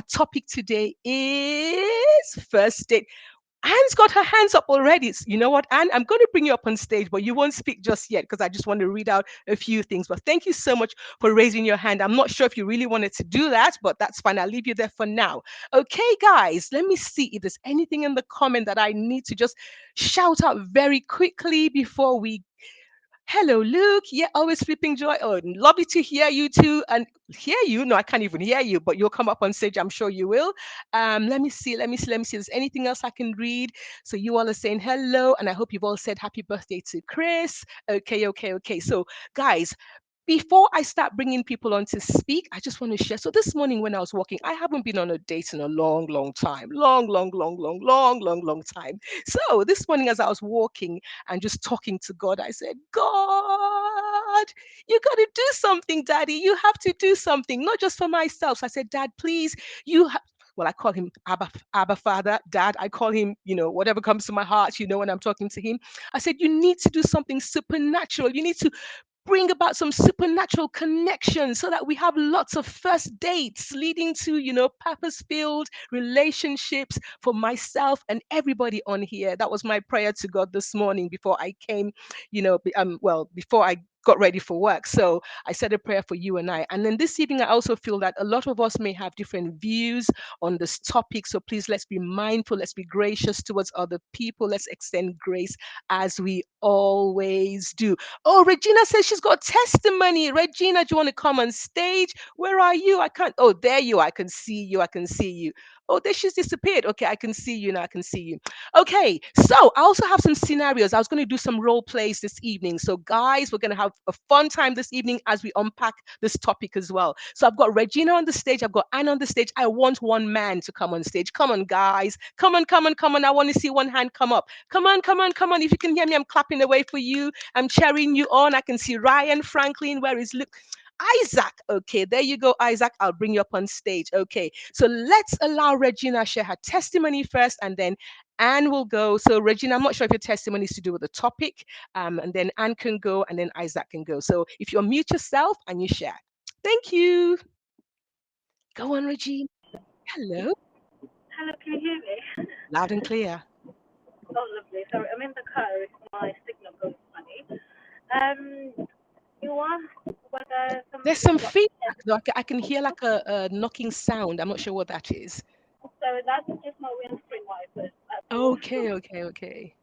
topic today is first date. Anne's got her hands up already. You know what, Anne? I'm going to bring you up on stage, but you won't speak just yet because I just want to read out a few things. But thank you so much for raising your hand. I'm not sure if you really wanted to do that, but that's fine. I'll leave you there for now. Okay, guys, let me see if there's anything in the comment that I need to just shout out very quickly before we. Hello, Luke. Yeah, always flipping joy. Oh, lovely to hear you too. And hear you. No, I can't even hear you, but you'll come up on stage. I'm sure you will. Let me see. Let me see. Let me see. Is there anything else I can read? So you all are saying hello, and I hope you've all said happy birthday to Chris. Okay, okay, okay. So guys, before I start bringing people on to speak, I just want to share. So this morning when I was walking, I haven't been on a date in a long, long time. Long, long, long, long, long, long, long time. So this morning as I was walking and just talking to God, I said, God, you got to do something, Daddy. You have to do something, not just for myself. So I said, Dad, please, you have. Well, I call him Abba Father, Dad. I call him, whatever comes to my heart, when I'm talking to him. I said, you need to do something supernatural. You need to bring about some supernatural connection so that we have lots of first dates leading to purpose filled relationships for myself and everybody on here. That was my prayer to God this morning before I came, before I got ready for work. So I said a prayer for you and I. And then this evening, I also feel that a lot of us may have different views on this topic. So please, let's be mindful, let's be gracious towards other people, let's extend grace as we always do. Oh, Regina says she's got testimony. Regina, do you want to come on stage? Where are you? I can't. Oh, there you are. I can see you. I can see you. Oh, there she's disappeared. Okay, I can see you now. I can see you. Okay, so I also have some scenarios. I was going to do some role plays this evening. So, guys, we're going to have a fun time this evening as we unpack this topic as well. So, I've got Regina on the stage. I've got Anne on the stage. I want one man to come on stage. Come on, guys. Come on, come on, come on. I want to see one hand come up. Come on, come on, come on. If you can hear me, I'm clapping away for you. I'm cheering you on. I can see Ryan Franklin. Where is Luke? Isaac. Okay, there you go, Isaac. I'll bring you up on stage. Okay, so let's allow Regina share her testimony first, and then Anne will go. So, Regina, I'm not sure if your testimony is to do with the topic, and then Anne can go, and then Isaac can go. So, if you unmute yourself and you share. Thank you. Go on, Regina. Hello. Hello, can you hear me? Loud and clear. Oh, lovely. Sorry, I'm in the car. If my signal goes funny. You asked whether There's somebody some got feedback, though. I can hear like a knocking sound. I'm not sure what that is. so that's just my windscreen wipers. That's all. Okay, okay, okay.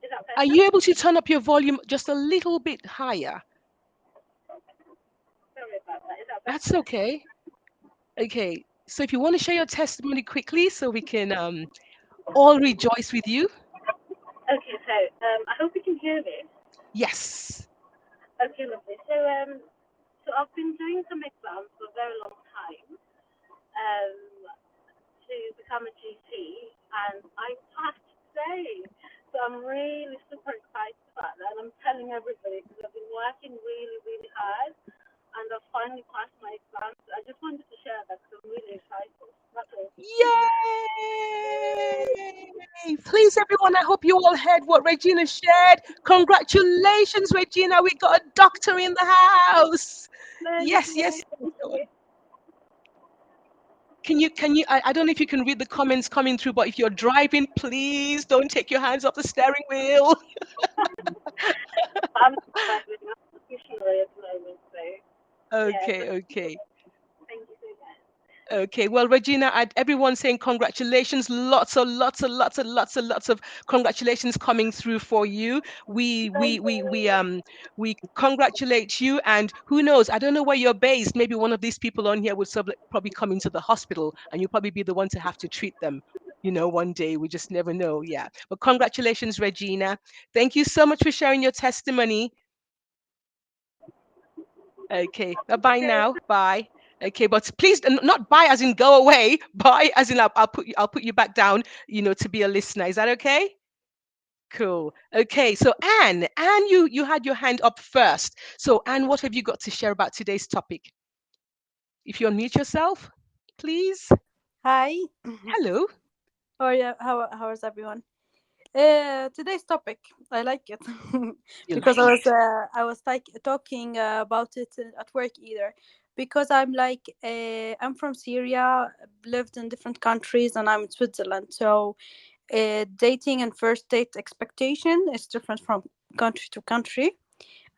Is that Are better? you able to turn up your volume just a little bit higher? Sorry about that. Is that That's better? okay. Okay. So if you want to share your testimony quickly so we can all rejoice with you. Okay, so I hope you can hear me. Yes. Okay, lovely. So I've been doing some exams for a very long time. To become a GP, and I passed today. So I'm really super excited about that. And I'm telling everybody because I've been working really, really hard, and I've finally passed my exams. I just wanted to share that because I'm really excited. That's all. Yay! Please, everyone, I hope you all heard what Regina shared. Congratulations, Regina. We got a doctor in the house. Thank Yes, you. yes. Can you, I don't know if you can read the comments coming through, but if you're driving, please don't take your hands off the steering wheel. I'm driving. I'm stationary at the moment, so yeah. Okay, But okay. thank you so much. Okay, well, Regina, everyone's saying congratulations. Lots of congratulations coming through for you. Thank you. We congratulate you. And who knows? I don't know where you're based. Maybe one of these people on here would probably come into the hospital, and you'll probably be the one to have to treat them. One day we just never know. Yeah, but congratulations, Regina. Thank you so much for sharing your testimony. Okay, bye bye Okay. now. Bye. Okay, but please not bye as in go away. Bye as in I'll put you back down. To be a listener. Is that okay? Cool. Okay, so Anne, you had your hand up first. So Anne, what have you got to share about today's topic? If you unmute yourself, please. Hi, Hello. how are you? How is everyone? Today's topic, I like it You because like it? I was talking about it at work either. because I'm from Syria, lived in different countries, and I'm in Switzerland. So dating and first date expectation is different from country to country.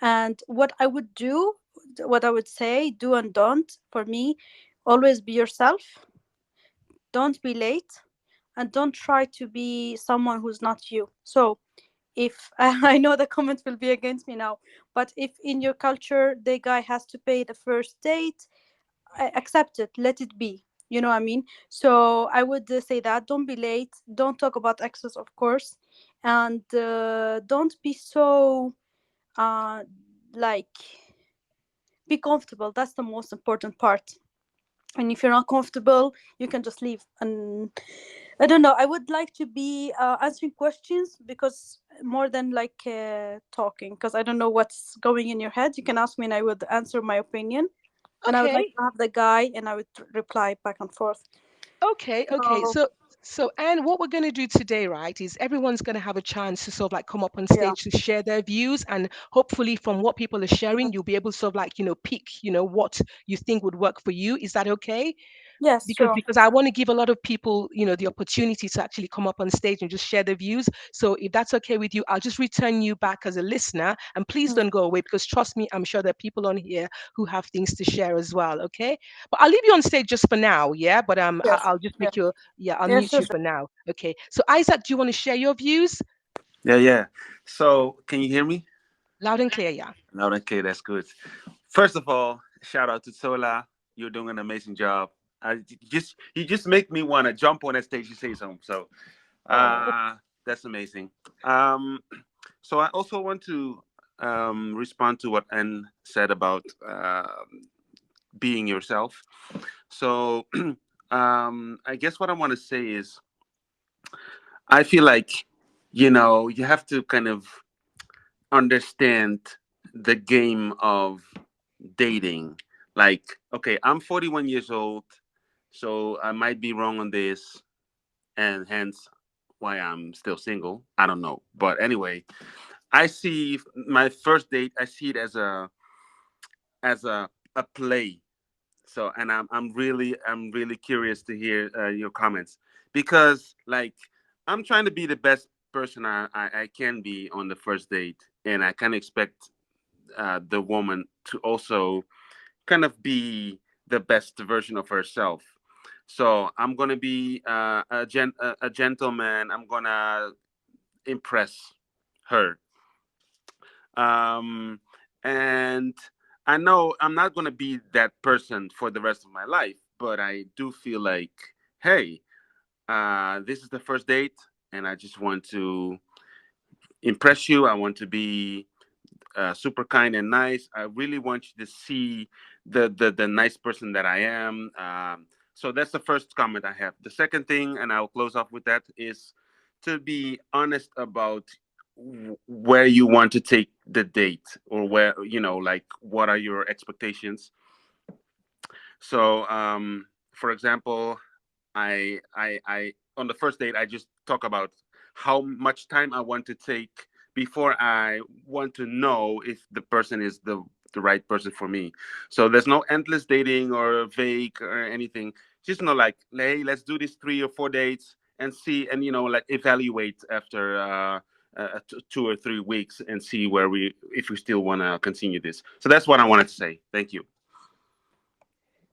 And what I would say, do and don't for me, always be yourself. Don't be late, and don't try to be someone who's not you. So if I know the comments will be against me now, but if in your culture the guy has to pay the first date, accept it, let it be. You know what I mean? So I would say that don't be late, don't talk about exes, of course, and don't be so uh like be comfortable. That's the most important part. And if you're not comfortable, you can just leave. And I don't know, I would like to be answering questions, because more than talking, because I don't know what's going in your head. You can ask me and I would answer my opinion, and I would like Okay. to have the guy and I would reply back and forth. Okay, okay. So So, Anne, what we're going to do today, right, is everyone's going to have a chance to sort of like come up on yeah. stage to share their views, and hopefully, from what people are sharing, Mhm. you'll be able to sort of like pick what you think would work for you. Is that okay? Yes, because sure. because I want to give a lot of people the opportunity to actually come up on stage and just share their views. So if that's okay with you, I'll just return you back as a listener, and please Mm. don't go away, because trust me, I'm sure there are people on here who have things to share as well. Okay, but I'll leave you on stage just for now. Yeah, but Yes. I'll just Yeah. make you, yeah, I'll Yeah, mute sure, you sure. for now. Okay, so Isaac, do you want to share your views? Yeah, yeah. So, can you hear me? Loud and clear, yeah. No, okay, that's good. First of all, shout out to Sola. You're doing an amazing job. You just make me want to jump on that stage and say something. So, Oh, that's amazing. Um, so I also want to respond to what Anne said about being yourself. So, I guess what I want to say is, I feel like you have to kind of understand the game of dating. Like, okay, I'm 41 years old, so I might be wrong on this, and hence why I'm still single. I don't know. But anyway, I see my first date, I see it as a play. So, and I'm really curious to hear your comments, because like I'm trying to be the best person I can be on the first date, and I kind of expect the woman to also kind of be the best version of herself. So I'm gonna be a gentleman. I'm gonna impress her, um, and I know I'm not gonna be that person for the rest of my life. But I do feel like, hey, this is the first date, and I just want to impress you. I want to be super kind and nice. I really want you to see the nice person that I am. So that's the first comment I have. The second thing, and I'll close off with that, is to be honest about where you want to take the date, or where like what are your expectations. So, for example, I on the first date I just talk about how much time I want to take before I want to know if the person is the right person for me. So there's no endless dating or vague or anything. Just like, hey, let's do this 3 or 4 dates and see, and like evaluate after 2 or 3 weeks and see where we if we still want to continue this. So that's what I wanted to say. Thank you.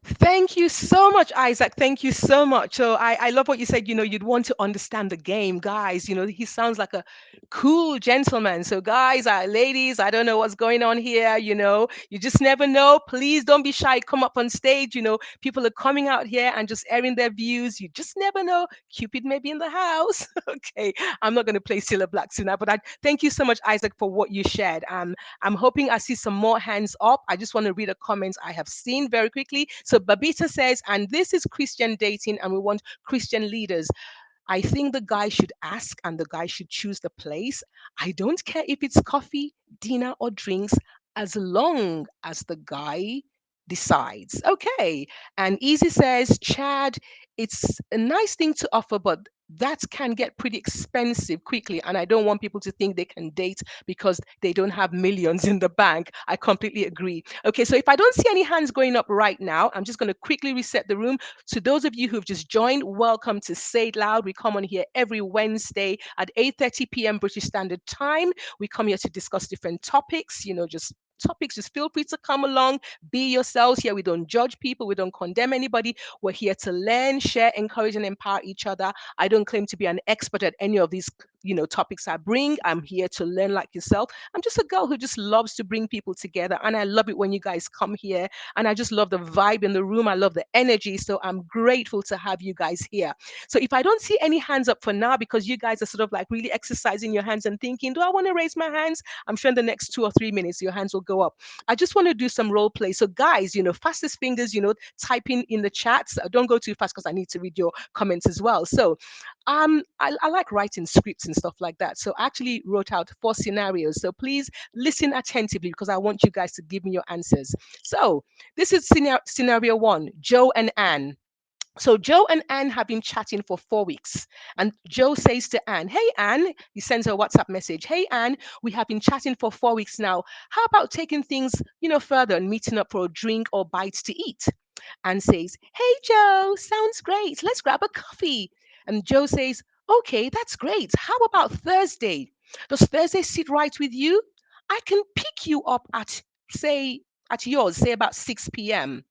thank you so much, Isaac. Thank you so much. So I love what you said. You'd want to understand the game, guys. He sounds like a cool gentleman. So, guys, ladies, I don't know what's going on here. You just never know. Please don't be shy. Come up on stage. People are coming out here and just airing their views. You just never know. Cupid may be in the house. Okay, I'm not going to play Cilla Black tonight, but I thank you so much, Isaac, for what you shared. I'm hoping I see some more hands up. I just want to read the comments I have seen very quickly. So Babita says, and this is Christian dating, and we want Christian leaders. I think the guy should ask and the guy should choose the place. I don't care if it's coffee, dinner, or drinks, as long as the guy decides. Okay. And Easy says, Chad, it's a nice thing to offer, but that can get pretty expensive quickly. And I don't want people to think they can date because they don't have millions in the bank. I completely agree. Okay, so if I don't see any hands going up right now, I'm just going to quickly reset the room. To those of you who've just joined, welcome to Say It Loud. We come on here every Wednesday at 8:30 p.m. British Standard Time. We come here to discuss different topics, just topics. Just feel free to come along, be yourselves here. We don't judge people, we don't condemn anybody. We're here to learn, share, encourage, and empower each other. I don't claim to be an expert at any of these, topics I bring. I'm here to learn like yourself. I'm just a girl who just loves to bring people together. And I love it when you guys come here. And I just love the vibe in the room. I love the energy. So I'm grateful to have you guys here. So if I don't see any hands up for now, because you guys are sort of like really exercising your hands and thinking, do I want to raise my hands? I'm sure in the next 2 or 3 minutes, your hands will go up. I just want to do some role play. So guys, fastest fingers, typing in the chats. Don't go too fast because I need to read your comments as well. So I like writing scripts and stuff like that. So I actually wrote out 4 scenarios. So please listen attentively because I want you guys to give me your answers. So this is scenario one, Joe and Anne. So Joe and Anne have been chatting for 4 weeks. And Joe says to Anne, hey, Anne, he sends her a WhatsApp message. Hey, Anne, we have been chatting for 4 weeks now. How about taking things, further and meeting up for a drink or bites to eat? Anne says, hey, Joe, sounds great. Let's grab a coffee. And Joe says, okay, that's great. How about Thursday? Does Thursday sit right with you? I can pick you up at yours, say about 6 p.m.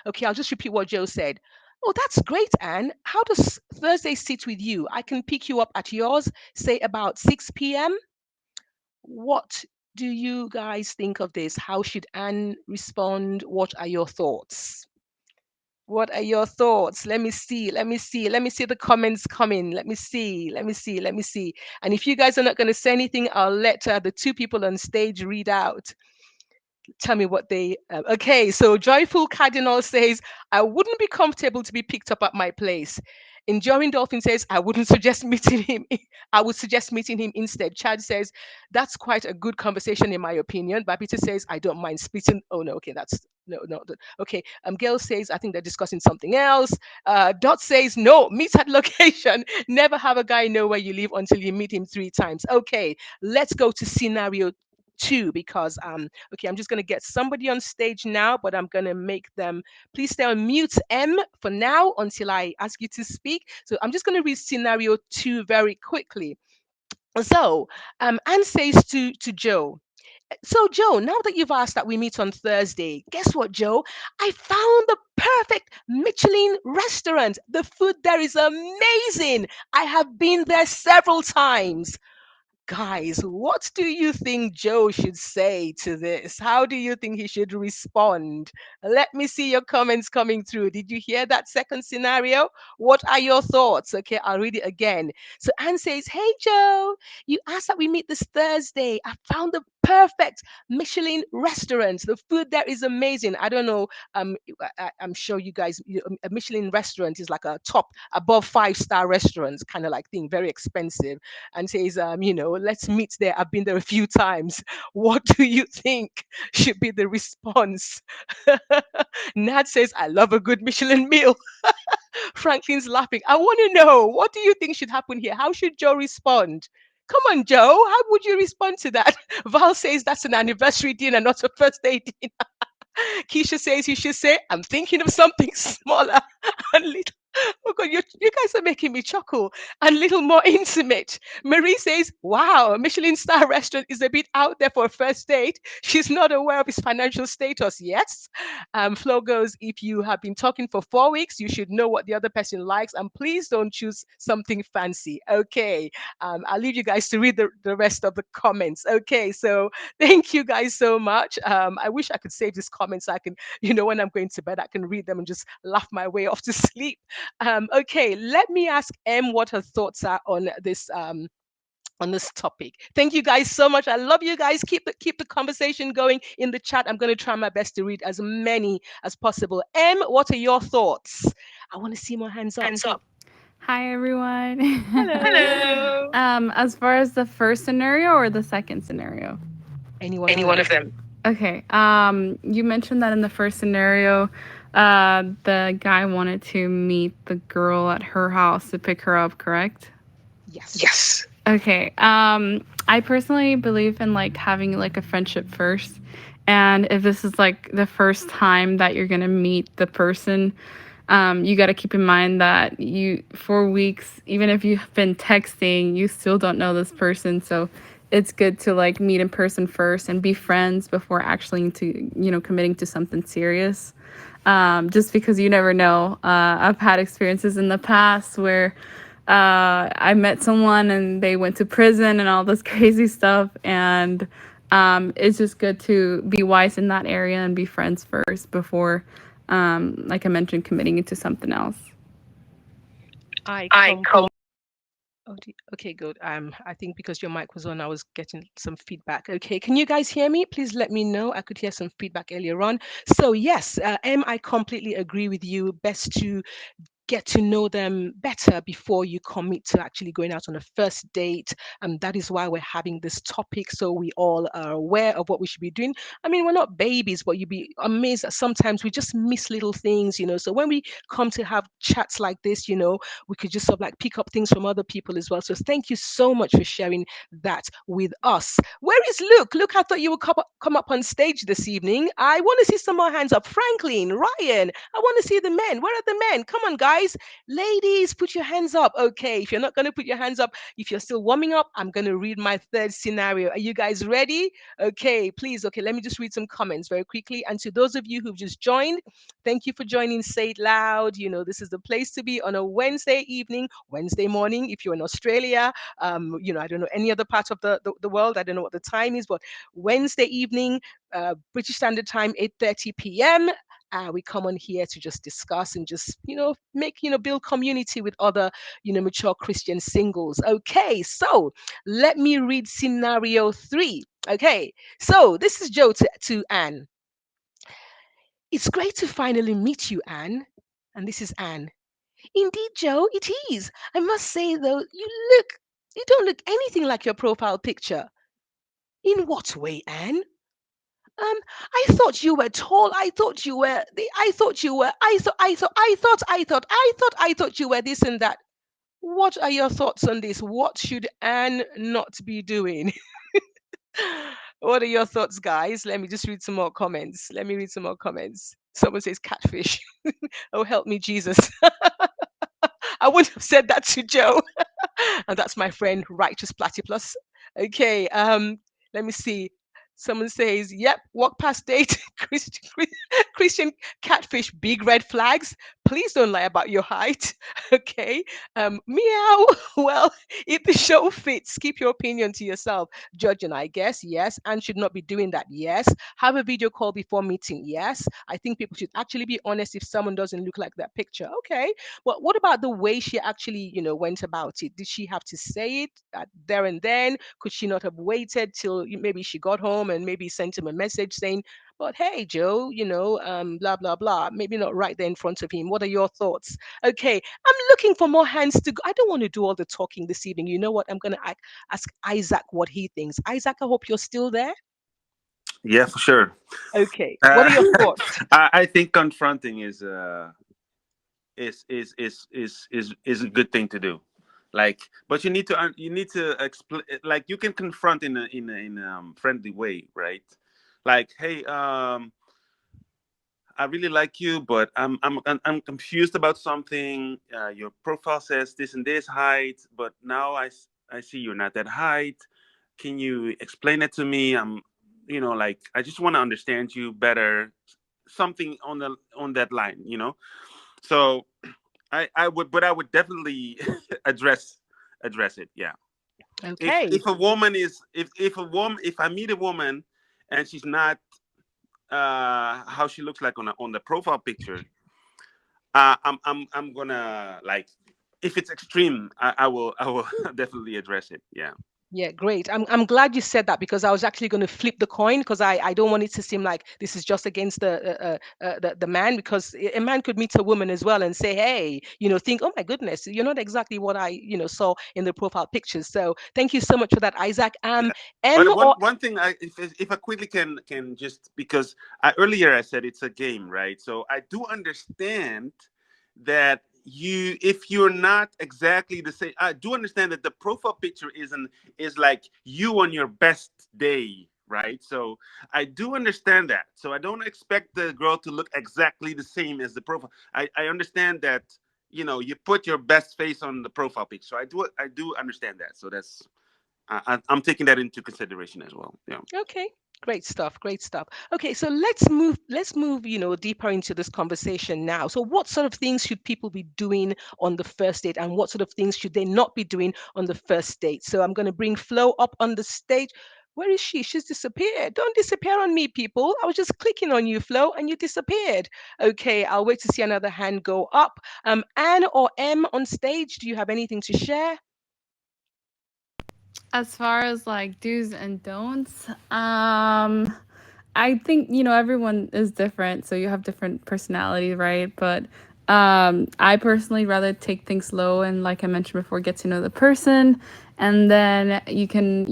Okay, I'll just repeat what Joe said. Oh, that's great, Anne. How does Thursday sit with you? I can pick you up at yours, say about 6 p.m. What do you guys think of this? How should Anne respond? What are your thoughts? What are your thoughts? Let me see. Let me see. Let me see the comments coming. Let me see. Let me see. Let me see. And if you guys are not going to say anything, I'll let the two people on stage read out. Tell me what they okay. So Joyful Cardinal says, I wouldn't be comfortable to be picked up at my place. Enduring Dolphin says, I wouldn't suggest meeting him. I would suggest meeting him instead. Chad says, that's quite a good conversation in my opinion. Babita says, I don't mind splitting. Oh no, okay, that's no. Okay. Gail says, I think they're discussing something else. Dot says, no, meet at location. Never have a guy know where you live until you meet him 3 times. Okay, let's go to scenario two because okay, I'm just going to get somebody on stage now, but I'm going to make them please stay on mute, M, for now until I ask you to speak. So I'm just going to read scenario two very quickly. So Anne says to Joe, so Joe, now that you've asked that we meet on Thursday, guess what, Joe? I found the perfect Michelin restaurant. The food there is amazing. I have been there several times. Guys, what do you think Joe should say to this? How do you think he should respond? Let me see your comments coming through. Did you hear that second scenario? What are your thoughts? Okay, I'll read it again. So Anne says, hey, Joe, you asked that we meet this Thursday. I found the perfect Michelin restaurant. The food there is amazing. I don't know. I'm sure you guys, a Michelin restaurant is like a top above 5-star restaurant kind of like thing, very expensive. And says, let's meet there. I've been there a few times. What do you think should be the response? Nad says, I love a good Michelin meal. Franklin's laughing. I want to know, what do you think should happen here? How should Joe respond? Come on, Joe. How would you respond to that? Val says that's an anniversary dinner, not a first date dinner. Keisha says you should say, I'm thinking of something smaller and little. Oh God, you guys are making me chuckle and a little more intimate. Marie says, wow, a Michelin star restaurant is a bit out there for a first date. She's not aware of his financial status. Yes. Flo goes, if you have been talking for 4 weeks, you should know what the other person likes and please don't choose something fancy. Okay. I'll leave you guys to read the rest of the comments. Okay. So thank you guys so much. I wish I could save these comments so I can, when I'm going to bed, I can read them and just laugh my way off to sleep. Okay, let me ask Em what her thoughts are on this topic. Thank you guys so much. I love you guys. Keep the conversation going in the chat. I'm going to try my best to read as many as possible. Em, what are your thoughts? I want to see more hands up. Hands up. Hi, everyone. Hello. As far as the first scenario or the second scenario? Any one Any of one them. of them. Okay. You mentioned that in the first scenario, The guy wanted to meet the girl at her house to pick her up, correct? Yes. Yes. Okay. I personally believe in like having like a friendship first. And if this is like the first time that you're gonna meet the person, you got to keep in mind that you 4 weeks, even if you've been texting, you still don't know this person. So it's good to like meet in person first and be friends before actually to committing to something serious. Just because you never know. I've had experiences in the past where I met someone and they went to prison and all this crazy stuff. And it's just good to be wise in that area and be friends first before, like I mentioned, committing into something else. I I completely. Oh, okay, good. I think because your mic was on, I was getting some feedback. Okay, can you guys hear me? Please let me know. I could hear some feedback earlier on. So yes, I completely agree with you. Best to get to know them better before you commit to actually going out on a first date. And that is why we're having this topic, so we all are aware of what we should be doing. I mean, we're not babies, but you'd be amazed that sometimes we just miss little things, So when we come to have chats like this, we could just sort of like pick up things from other people as well. So thank you so much for sharing that with us. Where is Luke? Luke, I thought you would come up on stage this evening. I want to see some more hands up. Franklin, Ryan, I want to see the men. Where are the men? Come on, guys. Ladies, put your hands up. Okay, if you're not going to put your hands up, if you're still warming up, I'm going to read my third scenario. Are you guys ready? Okay, please. Okay, let me just read some comments very quickly. And to those of you who've just joined, thank you for joining Say It Loud. This is the place to be on a Wednesday evening, Wednesday morning. If you're in Australia, I don't know any other part of the world. I don't know what the time is, but Wednesday evening, British Standard Time, 8:30 p.m. We come on here to just discuss and just make build community with other mature Christian singles. Okay, so let me read scenario 3. Okay, so this is Joe to Anne. It's great to finally meet you, Anne. And this is Anne. Indeed, Joe, it is. I must say, though, you don't look anything like your profile picture. In what way, Anne? I thought you were tall. I thought you were I thought you were I thought you were this and that. What are your thoughts on this? What should Anne not be doing? What are your thoughts, guys? Let me just read some more comments. Let me read some more comments. Someone says catfish. Oh, help me, Jesus. I wouldn't have said that to Joe. And that's my friend Righteous Platypus. Okay, let me see. Someone says, "Yep, walk past date, Christian catfish, big red flags. Please don't lie about your height." Okay, meow. Well, if the show fits, keep your opinion to yourself. Judging, I guess, yes, and should not be doing that. Yes, have a video call before meeting. Yes, I think people should actually be honest if someone doesn't look like that picture. Okay, but what about the way she actually, went about it? Did she have to say it there and then? Could she not have waited till maybe she got home and maybe sent him a message saying, "But hey, Joe, blah blah blah." Maybe not right there in front of him. What are your thoughts? Okay, I'm looking for more hands to go. I don't want to do all the talking this evening. You know what? I'm gonna ask Isaac what he thinks. Isaac, I hope you're still there. Yeah, for sure. Okay, what Uh, are your thoughts? I think confronting is a good thing to do. Like, but you need to explain. Like, you can confront in a friendly way, right? Like, hey, I really like you, but I'm confused about something. Your profile says this and this height, but now I see you're not that height. Can you explain it to me? Like, I just want to understand you better. Something on that line. So I would definitely address it. Yeah. If Okay. if a woman is if a woman if I meet a woman and she's not how she looks like on the profile picture, I'm gonna, like, if it's extreme, I will definitely address it. Yeah. Yeah, great. I'm glad you said that because I was actually going to flip the coin because I don't want it to seem like this is just against the man, because a man could meet a woman as well and say, hey, think, oh my goodness, you're not exactly what I saw in the profile pictures. So thank you so much for that, Isaac. Yeah. M But one or one thing, if I quickly can just, because earlier I said it's a game, right? So I do understand that if you're not exactly the same, I do understand that the profile picture is like you on your best day, right? So I do understand that. So I don't expect the girl to look exactly the same as the profile. I understand that, you put your best face on the profile picture. So I do understand that. So I'm taking that into consideration as well. Yeah. Okay, great stuff, great stuff. Okay, so let's move deeper into this conversation now. So what sort of things should people be doing on the first date, and what sort of things should they not be doing on the first date? So I'm going to bring Flo up on the stage. Where is she? She's disappeared. Don't disappear on me, people. I was just clicking on you, Flo, and you disappeared. Okay, I'll wait to see another hand go up. Anne or M on stage, do you have anything to share? As far as like do's and don'ts, I think, everyone is different, so you have different personalities, right? But I personally rather take things slow and, like I mentioned before, get to know the person, and then you can,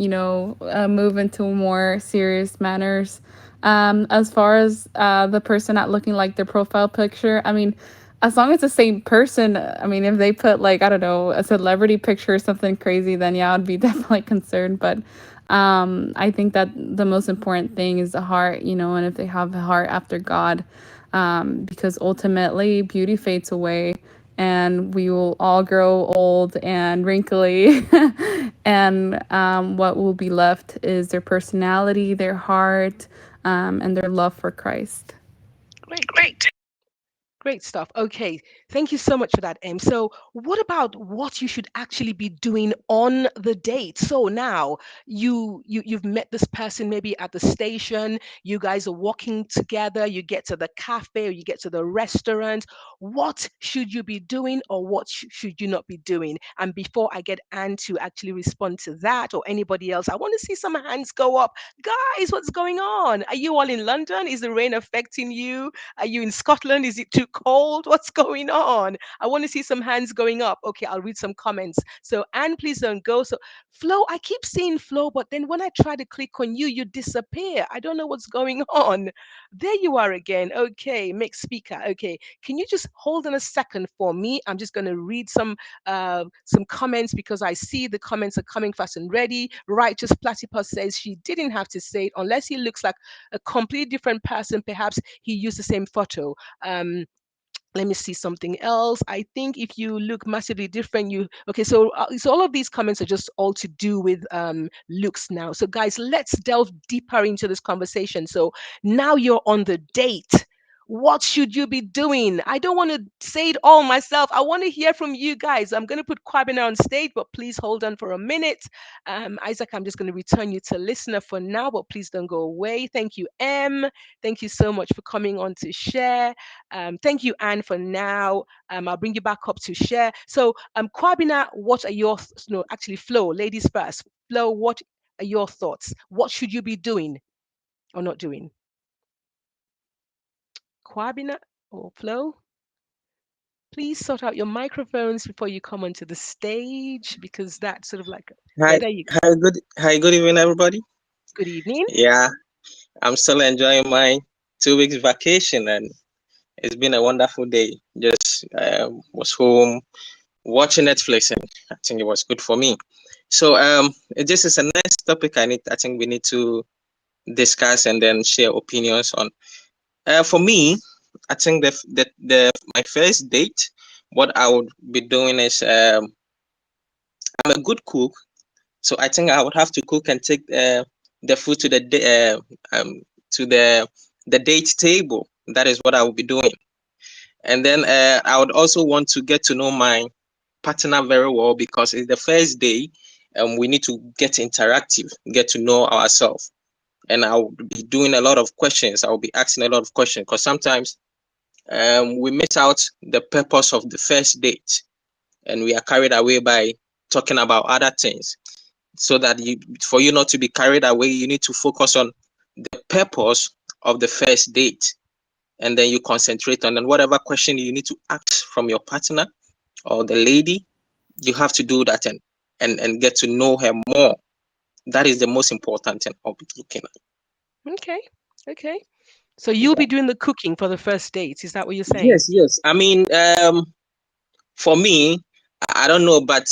move into more serious manners. As far as the person not looking like their profile picture, I mean, as long as the same person, I mean, if they put like, I don't know, a celebrity picture or something crazy, then yeah, I'd be definitely concerned. But I think that the most important thing is the heart, and if they have a heart after God, because ultimately beauty fades away and we will all grow old and wrinkly. And what will be left is their personality, their heart, and their love for Christ. Great. Great stuff. Okay, thank you so much for that, Em. So, what about what you should actually be doing on the date? So now you've met this person maybe at the station. You guys are walking together. You get to the cafe or you get to the restaurant. What should you be doing, or what should you not be doing? And before I get Anne to actually respond to that or anybody else, I want to see some hands go up. Guys, what's going on? Are you all in London? Is the rain affecting you? Are you in Scotland? Is it too cold? What's going on? I want to see some hands going up. Okay, I'll read some comments. So, Anne, please don't go. So, Flo, I keep seeing Flo, but then when I try to click on you, you disappear. I don't know what's going on. There you are again. Okay, make speaker. Okay, can you just hold on a second for me? I'm just going to read some comments because I see the comments are coming fast and ready. Righteous Platypus says she didn't have to say it unless he looks like a completely different person. Perhaps he used the same photo. Let me see something else. I think if you look massively different, you okay. So all of these comments are just all to do with looks now. So guys, let's delve deeper into this conversation. So now you're on the date. What should you be doing? I don't want to say it all myself. I want to hear from you guys. I'm going to put Kwabena on stage, but please hold on for a minute. Isaac, I'm just going to return you to listener for now, but please don't go away. Thank you, M. Thank you so much for coming on to share. Thank you, Anne, for now. I'll bring you back up to share. So, Kwabina, what are your no, actually, Flo, ladies first. Flo, what are your thoughts? What should you be doing or not doing? Kwabina or Flo, please sort out your microphones before you come onto the stage because that's sort of like Hi, there you go. good evening, everybody. Good evening. Yeah, I'm still enjoying my 2 weeks vacation, and it's been a wonderful day. Just was home watching Netflix, and I think it was good for me. So this is a nice topic. I think we need to discuss and then share opinions on. For me, I think the my first date, what I would be doing is I'm a good cook. So I think I would have to cook and take the food to to the date table. That is what I would be doing. And then I would also want to get to know my partner very well because it's the first day, and we need to get interactive, get to know ourselves. And I will be doing a lot of questions. I will be asking a lot of questions because sometimes we miss out the purpose of the first date, and we are carried away by talking about other things. so that for you not to be carried away, you need to focus on the purpose of the first date, and then you concentrate on, and whatever question you need to ask from your partner or the lady, you have to do that and get to know her more. That is the most important thing I'll be looking at. Okay. Okay. So you'll be doing the cooking for the first dates. Is that what you're saying? Yes. I mean, for me, I don't know, but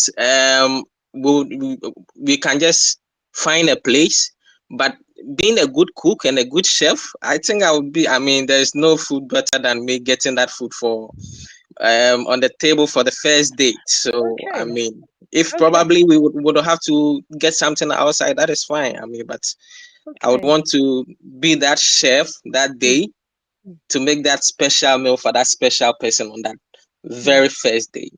we can just find a place. But being a good cook and a good chef, I think I would be. I mean, there's no food better than me getting that food for on the table for the first date. So I Okay. mean, if Okay. probably we would have to get something outside, that is fine. I mean, but I would Okay. want to be that chef that Mm, day mm, to make that special meal for that special person on that mm. very first day.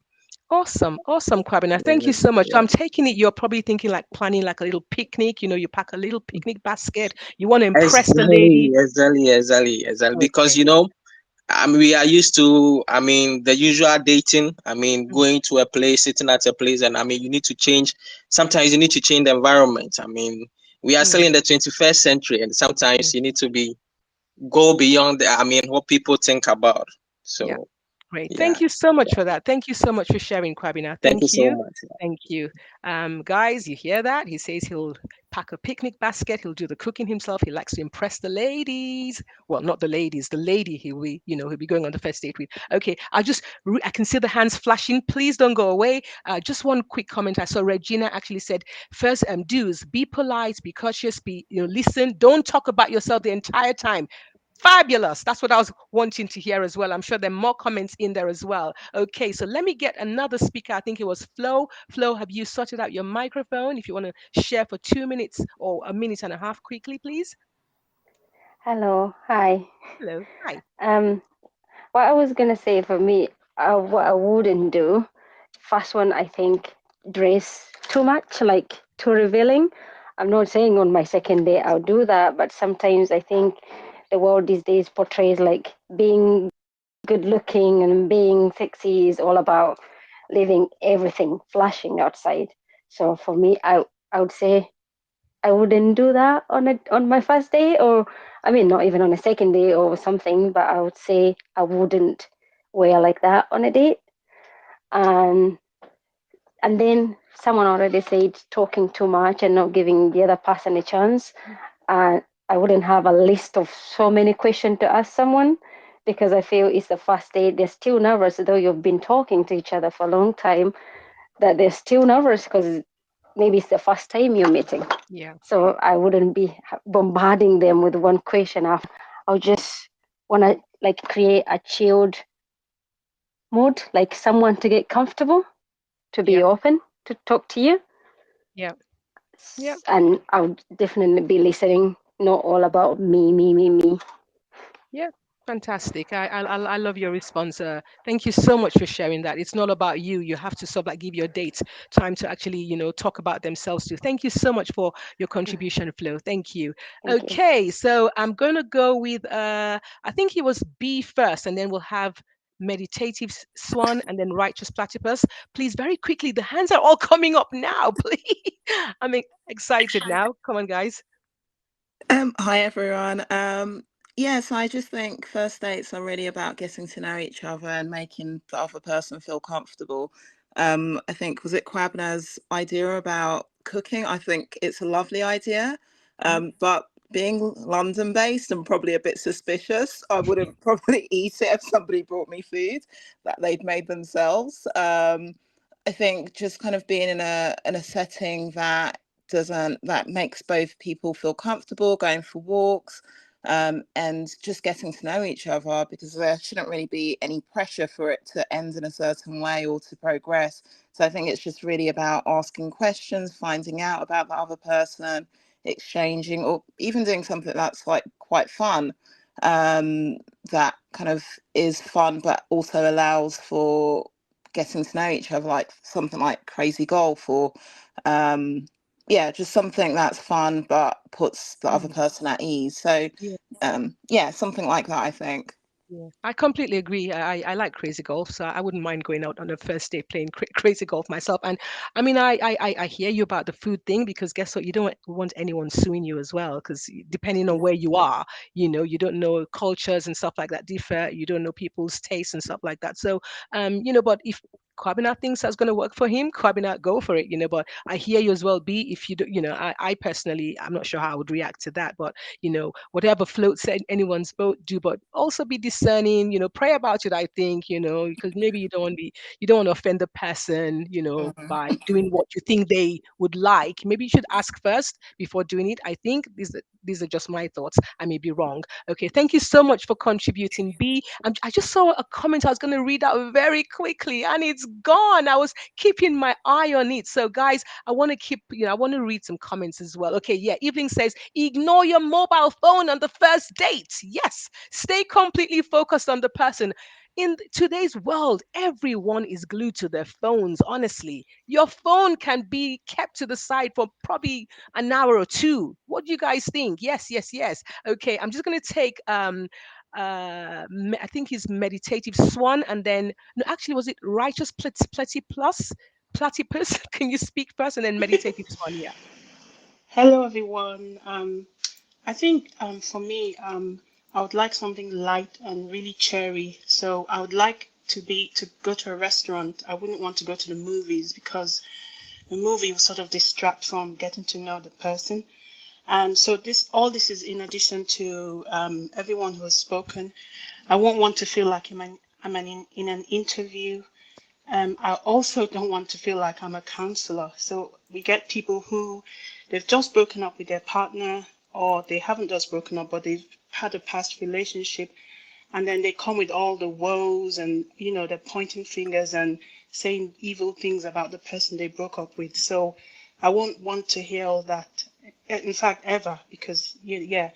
Awesome. Awesome, Kwabena. Thank you Yes, so much. So yeah. I'm taking it you're probably thinking like planning like a little picnic. You pack a little picnic basket. You want to impress the Exactly, lady. exactly. Because Okay. I mean, we are used to, I mean, the usual dating. I mean, Mm, going to a place, sitting at a place, and I mean, you need to change. Sometimes you need to change the environment. I mean, we are still mm, in the 21st century, and mm. sometimes you need to go beyond I mean, what people think about. Yeah. So, Great. yeah. Thank you so much for that. Thank you so much for sharing, Kwabina. Thank you Thank so you. much. Thank you. Guys, you hear that? He says he'll pack a picnic basket. He'll do the cooking himself. He likes to impress the ladies. Well, not the ladies, the lady he'll be going on the first date with. Okay, I can see the hands flashing. Please don't go away. Just one quick comment. I saw Regina actually said, first, do's, be polite, be cautious, listen. Don't talk about yourself the entire time. Fabulous. That's what I was wanting to hear as well. I'm sure there are more comments in there as well. Okay, so let me get another speaker. I think it was Flo. Flo, have you sorted out your microphone? If you want to share for 2 minutes or a minute and a half quickly, please. Hello, hi. Hello. Hi. Um, what I was gonna say for me, what I wouldn't do, first one, I think dress too much, like too revealing. I'm not saying on my second day I'll do that, but sometimes I think the world these days portrays like being good looking and being sexy is all about leaving everything flashing outside. So for me, I would say I wouldn't do that on my first day, or I mean, not even on a second day or something. But I would say I wouldn't wear like that on a date. And and then someone already said talking too much and not giving the other person a chance. And I wouldn't have a list of so many questions to ask someone because I feel it's the first date. They're still nervous, though you've been talking to each other for a long time. That they're still nervous because maybe it's the first time you're meeting. Yeah. So I wouldn't be bombarding them with one question after. I'll just want to like create a chilled mood, like someone to get comfortable, to be Yeah. open to talk to you. Yeah. Yeah. And I would definitely be listening, not all about me. Yeah, fantastic. I love your response. Thank you so much for sharing that. It's not about you. You have to sort of like give your dates time to actually, talk about themselves too. Thank you so much for your contribution, Flo. Thank you. Thank you. Okay, so I'm gonna go with I think it was B first, and then we'll have meditative swan and then righteous platypus. Please, very quickly, the hands are all coming up now, please. I'm excited now. Come on, guys. Hi everyone. So I just think first dates are really about getting to know each other and making the other person feel comfortable. I think was it Kwabna's idea about cooking? I think it's a lovely idea. Mhm. But being London based and probably a bit suspicious, I wouldn't probably eat it if somebody brought me food that they'd made themselves. I think just kind of being in a setting that makes both people feel comfortable going for walks, and just getting to know each other, because there shouldn't really be any pressure for it to end in a certain way or to progress. So I think it's just really about asking questions, finding out about the other person, exchanging, or even doing something that's like quite fun, that kind of is fun but also allows for getting to know each other, like something like crazy golf, or just something that's fun but puts the other Mm, person at ease. So yeah. something like that, I think. Yeah, I completely agree. I like crazy golf, so I wouldn't mind going out on a first day playing crazy golf myself. And I mean, I hear you about the food thing because guess what? You don't want anyone suing you as well because depending on where you are, you don't know cultures and stuff like that differ. You don't know people's tastes and stuff like that. So, but if Kwabena thinks that's going to work for him, Kwabena, go for it. But I hear you as well, B. If you do, I personally, I'm not sure how I would react to that, but whatever floats anyone's boat, do, but also be discerning, pray about it, I think, because maybe you don't want to offend the person, by doing what you think they would like. Maybe you should ask first before doing it. I think these are just my thoughts. I may be wrong. Okay, thank you so much for contributing, B. I just saw a comment I was going to read out very quickly and it's gone. I was keeping my eye on it. So guys, I want to I want to read some comments as well. Okay, yeah, Evelyn says, ignore your mobile phone on the first date. Yes, stay completely focused on the person. In today's world, everyone is glued to their phones, honestly. Your phone can be kept to the side for probably an hour or two. What do you guys think? Yes, yes, yes. Okay, I'm just going to take I think he's meditative swan, and then no, actually, was it righteous platypus? Can you speak first, and then meditative swan? Yeah. Hello, everyone. I think for me, I would like something light and really cheery. So I would like to go to a restaurant. I wouldn't want to go to the movies because the movie will sort of distract from getting to know the person. And so all this is in addition to everyone who has spoken. I won't want to feel like in an interview. I also don't want to feel like I'm a counselor. So we get people who they've just broken up with their partner, or they haven't just broken up, but they've had a past relationship, and then they come with all the woes, and they're pointing fingers and saying evil things about the person they broke up with. So I won't want to hear all that, in fact, ever, because yeah,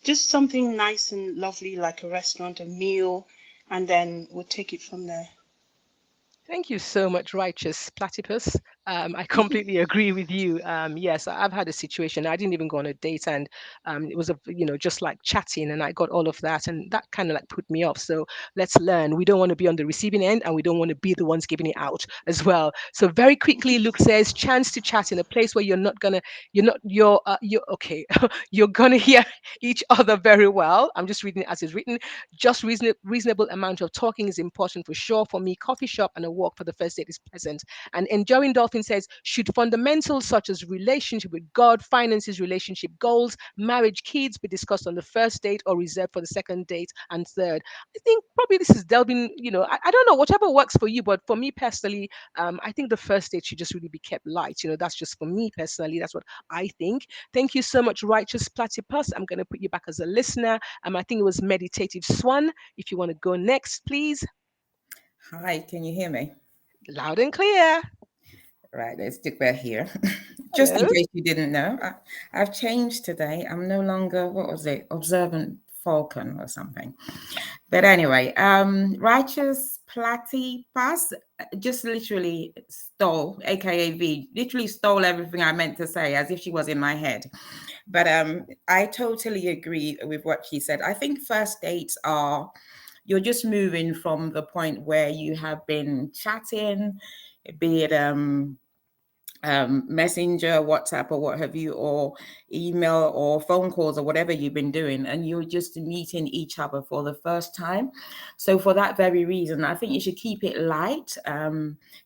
just something nice and lovely like a restaurant, a meal, and then we'll take it from there. Thank you so much, Righteous Platypus. I completely agree with you. Yes, I've had a situation. I didn't even go on a date, and it was just like chatting, and I got all of that, and that kind of like put me off. So let's learn. We don't want to be on the receiving end, and we don't want to be the ones giving it out as well. So very quickly, Luke says, chance to chat in a place where you're okay. You're gonna hear each other very well. I'm just reading it as it's written. Just reasonable amount of talking is important for sure. For me, coffee shop and a walk for the first date is pleasant. And enjoying dolphin says, should fundamentals such as relationship with God, finances, relationship goals, marriage, kids be discussed on the first date or reserved for the second date and third? I think probably this is delving, I don't know, whatever works for you, but for me personally, I think the first date should just really be kept light. That's just for me personally. That's what I think. Thank you so much, Righteous Platypus. I'm going to put you back as a listener. I think it was Meditative Swan. If you want to go next, please. Hi, can you hear me? Loud and clear. Right, it's Dickbear here. Just in Hello. case you didn't know, I've changed today. I'm no longer, what was it, Observant Falcon or something. But anyway, Righteous Platypus just literally stole, aka V, literally stole everything I meant to say as if she was in my head. But I totally agree with what she said. I think first dates you're just moving from the point where you have been chatting, be it messenger, WhatsApp, or what have you, or email or phone calls or whatever you've been doing, and you're just meeting each other for the first time. So for that very reason, I think you should keep it light.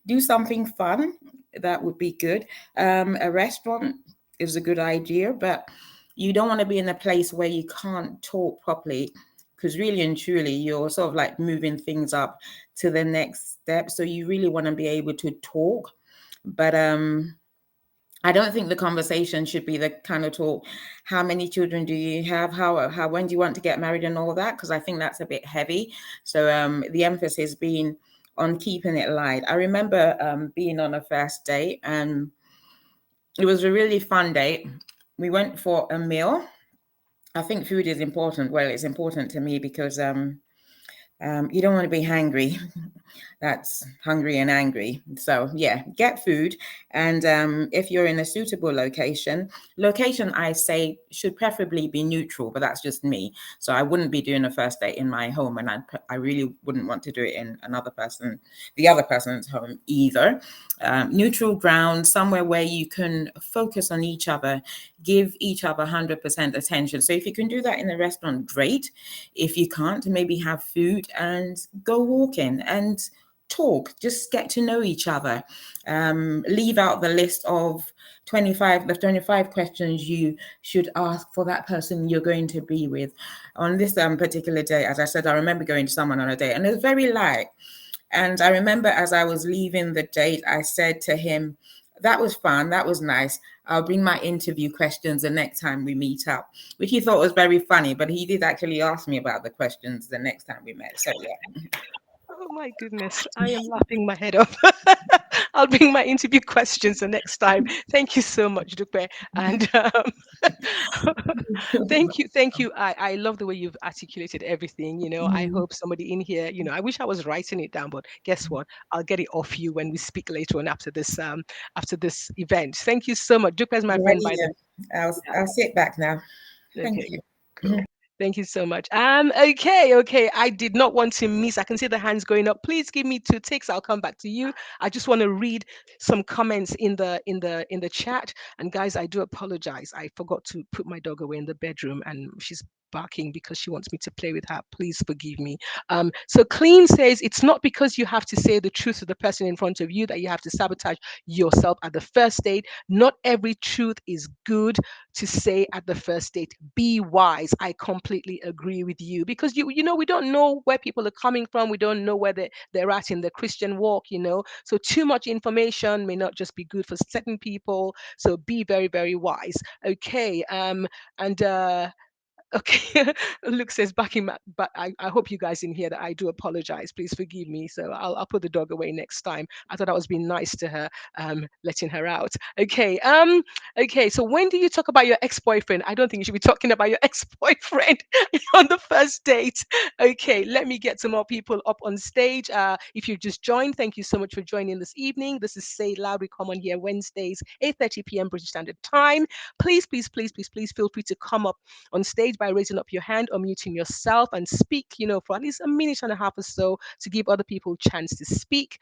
Do something fun. That would be good. A restaurant is a good idea, but you don't want to be in a place where you can't talk properly, because really and truly you're sort of like moving things up to the next step. So you really want to be able to talk. But I don't think the conversation should be the kind of talk, how many children do you have? How when do you want to get married and all that? Because I think that's a bit heavy. So the emphasis being on keeping it light. I remember being on a first date, and it was a really fun date. We went for a meal. I think food is important. Well, it's important to me because You don't want to be hangry. That's hungry and angry. So yeah, get food. And if you're in a suitable location, I say should preferably be neutral, but that's just me. So I wouldn't be doing a first date in my home, and I really wouldn't want to do it in the other person's home either. Neutral ground, somewhere where you can focus on each other, give each other 100% attention. So if you can do that in a restaurant, great. If you can't, maybe have food and go walking and talk, just get to know each other. Leave out the list of 25 questions you should ask for that person you're going to be with. On this particular day, as I said, I remember going to someone on a date, and it was very light. And I remember as I was leaving the date, I said to him, that was fun, that was nice. I'll bring my interview questions the next time we meet up, which he thought was very funny, but he did actually ask me about the questions the next time we met. So yeah. Oh my goodness, I am laughing my head off. I'll bring my interview questions the next time. Thank you so much, Dupe. And thank you. I love the way you've articulated everything. I hope somebody in here, I wish I was writing it down, but guess what? I'll get it off you when we speak later on after this event. Thank you so much. Dupe is my friend, by the way. I'll sit back now. Thank Okay, you. cool. Thank you so much. Okay. I did not want to miss. I can see the hands going up. Please give me 2 ticks. I'll come back to you. I just want to read some comments in the chat. And guys, I do apologize. I forgot to put my dog away in the bedroom, and she's barking because she wants me to play with her. Please forgive me. So Clean says it's not because you have to say the truth to the person in front of you that you have to sabotage yourself at the first date. Not every truth is good to say at the first date. Be wise. I completely agree with you, because we don't know where people are coming from. We don't know where they're at in the Christian walk. So too much information may not just be good for certain people. So be very, very wise. Okay. And Okay, Luke says backing back, but I hope you guys didn't hear that. I do apologize. Please forgive me. So I'll put the dog away next time. I thought I was being nice to her, letting her out. Okay. So when do you talk about your ex-boyfriend? I don't think you should be talking about your ex-boyfriend on the first date. Okay, let me get some more people up on stage. If you just joined, thank you so much for joining this evening. This is Say Loud. We come on here Wednesdays, 8:30 p.m. British Standard Time. Please feel free to come up on stage by raising up your hand or muting yourself and speak, for at least a minute and a half or so to give other people a chance to speak.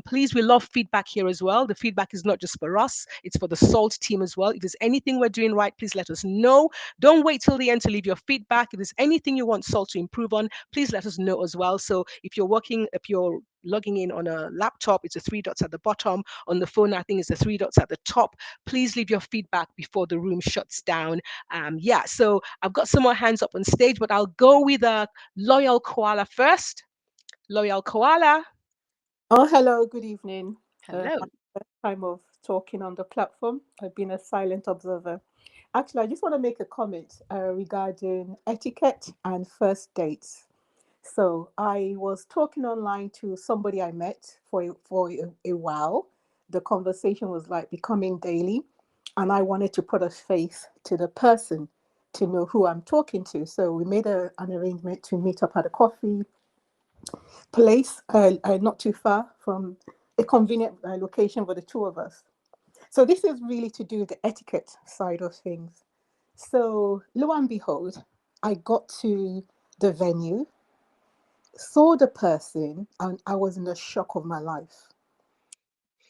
Please, we love feedback here as well. The feedback is not just for us, it's for the SALT team as well. If there's anything we're doing right, please let us know. Don't wait till the end to leave your feedback. If there's anything you want SALT to improve on, please let us know as well. So if you're logging in on a laptop, it's the 3 dots at the bottom. On the phone, I think it's the 3 dots at the top. Please leave your feedback before the room shuts down. So I've got some more hands up on stage, but I'll go with a Loyal Koala first. Loyal Koala. Oh, hello, good evening. Hello. My first time of talking on the platform. I've been a silent observer. Actually, I just want to make a comment regarding etiquette and first dates. So I was talking online to somebody I met for a while. The conversation was like becoming daily, and I wanted to put a face to the person to know who I'm talking to. So we made an arrangement to meet up at a coffee place, not too far from a convenient location for the two of us. So this is really to do with the etiquette side of things. So lo and behold, I got to the venue, saw the person, and I was in the shock of my life.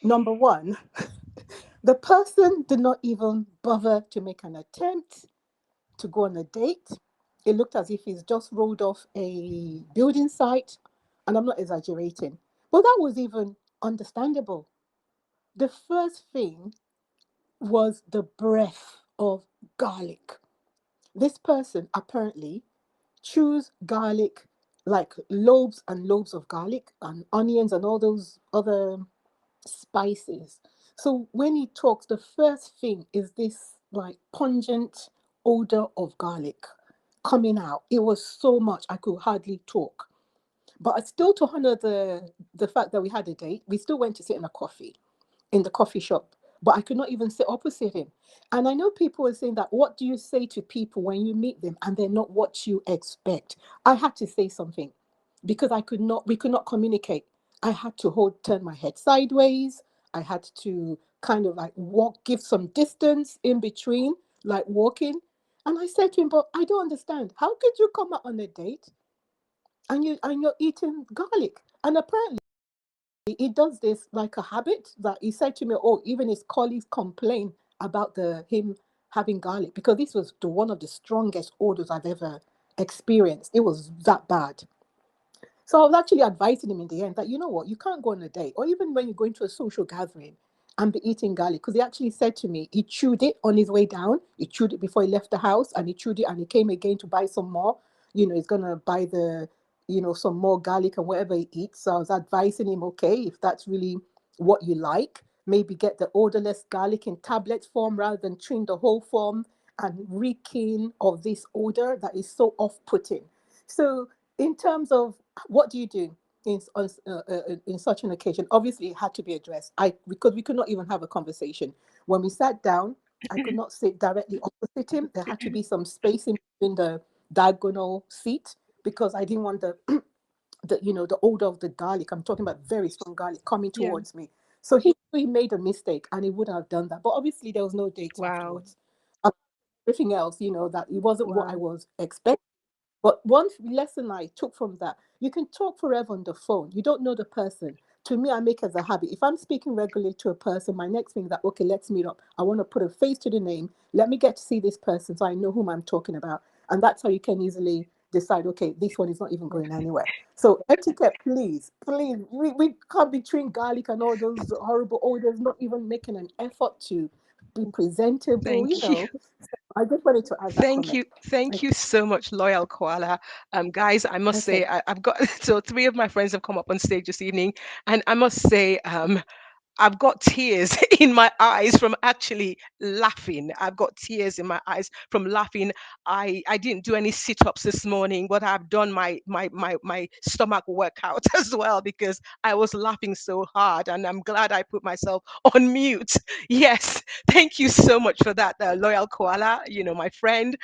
Number one, the person did not even bother to make an attempt to go on a date. It looked as if he's just rolled off a building site, and I'm not exaggerating. But that was even understandable. The first thing was the breath of garlic. This person apparently chews garlic, like lobes and lobes of garlic and onions and all those other spices. So when he talks, the first thing is this like pungent odor of garlic coming out. It was so much I could hardly talk. But I still, to honor the fact that we had a date, we still went to sit in a coffee in the coffee shop. But I could not even sit opposite him. And I know people were saying that, what do you say to people when you meet them and they're not what you expect? I had to say something. because we could not communicate. I had to turn my head sideways. I had to kind of like walk, give some distance in between, like walking. And I said to him, but I don't understand. How could you come out on a date and you're eating garlic? And apparently he does this like a habit, that he said to me, oh, even his colleagues complain about the him having garlic, because this was one of the strongest odors I've ever experienced. It was that bad. So I was actually advising him in the end that, you know what, you can't go on a date, or even when you're going to a social gathering and be eating garlic. Because he actually said to me, he chewed it on his way down. He chewed it before he left the house, and he chewed it and he came again to buy some more. He's going to buy some more garlic and whatever he eats. So I was advising him, okay, if that's really what you like, maybe get the odorless garlic in tablet form rather than chewing the whole form and reeking of this odor that is so off-putting. So in terms of what do you do in such an occasion? Obviously, it had to be addressed. Because we could not even have a conversation. When we sat down, I could not sit directly opposite him. There had to be some space in between the diagonal seat, because I didn't want the odor of the garlic. I'm talking about very strong garlic coming Yeah. towards me. So he made a mistake, and he wouldn't have done that. But obviously, there was no dates Wow. afterwards. Everything else, that it wasn't what I Wow. was expecting. But one lesson I took from that, you can talk forever on the phone. You don't know the person. To me, I make it as a habit. If I'm speaking regularly to a person, my next thing is that, okay, let's meet up. I want to put a face to the name. Let me get to see this person so I know whom I'm talking about. And that's how you can easily decide, okay, this one is not even going anywhere. So etiquette, please, please. We can't be chewing garlic and all those horrible odors, not even making an effort to be presentable, Thank you. I just wanted to add that Thank comment. you. Thank you so much, Loyal Koala. Guys, I must Okay. say, I've got so three of my friends have come up on stage this evening, and I must say, I've got tears in my eyes from actually laughing. I've got tears in my eyes from laughing. I didn't do any sit-ups this morning, but I've done my stomach workout as well, because I was laughing so hard, and I'm glad I put myself on mute. Yes, thank you so much for that, Loyal Koala. My friend.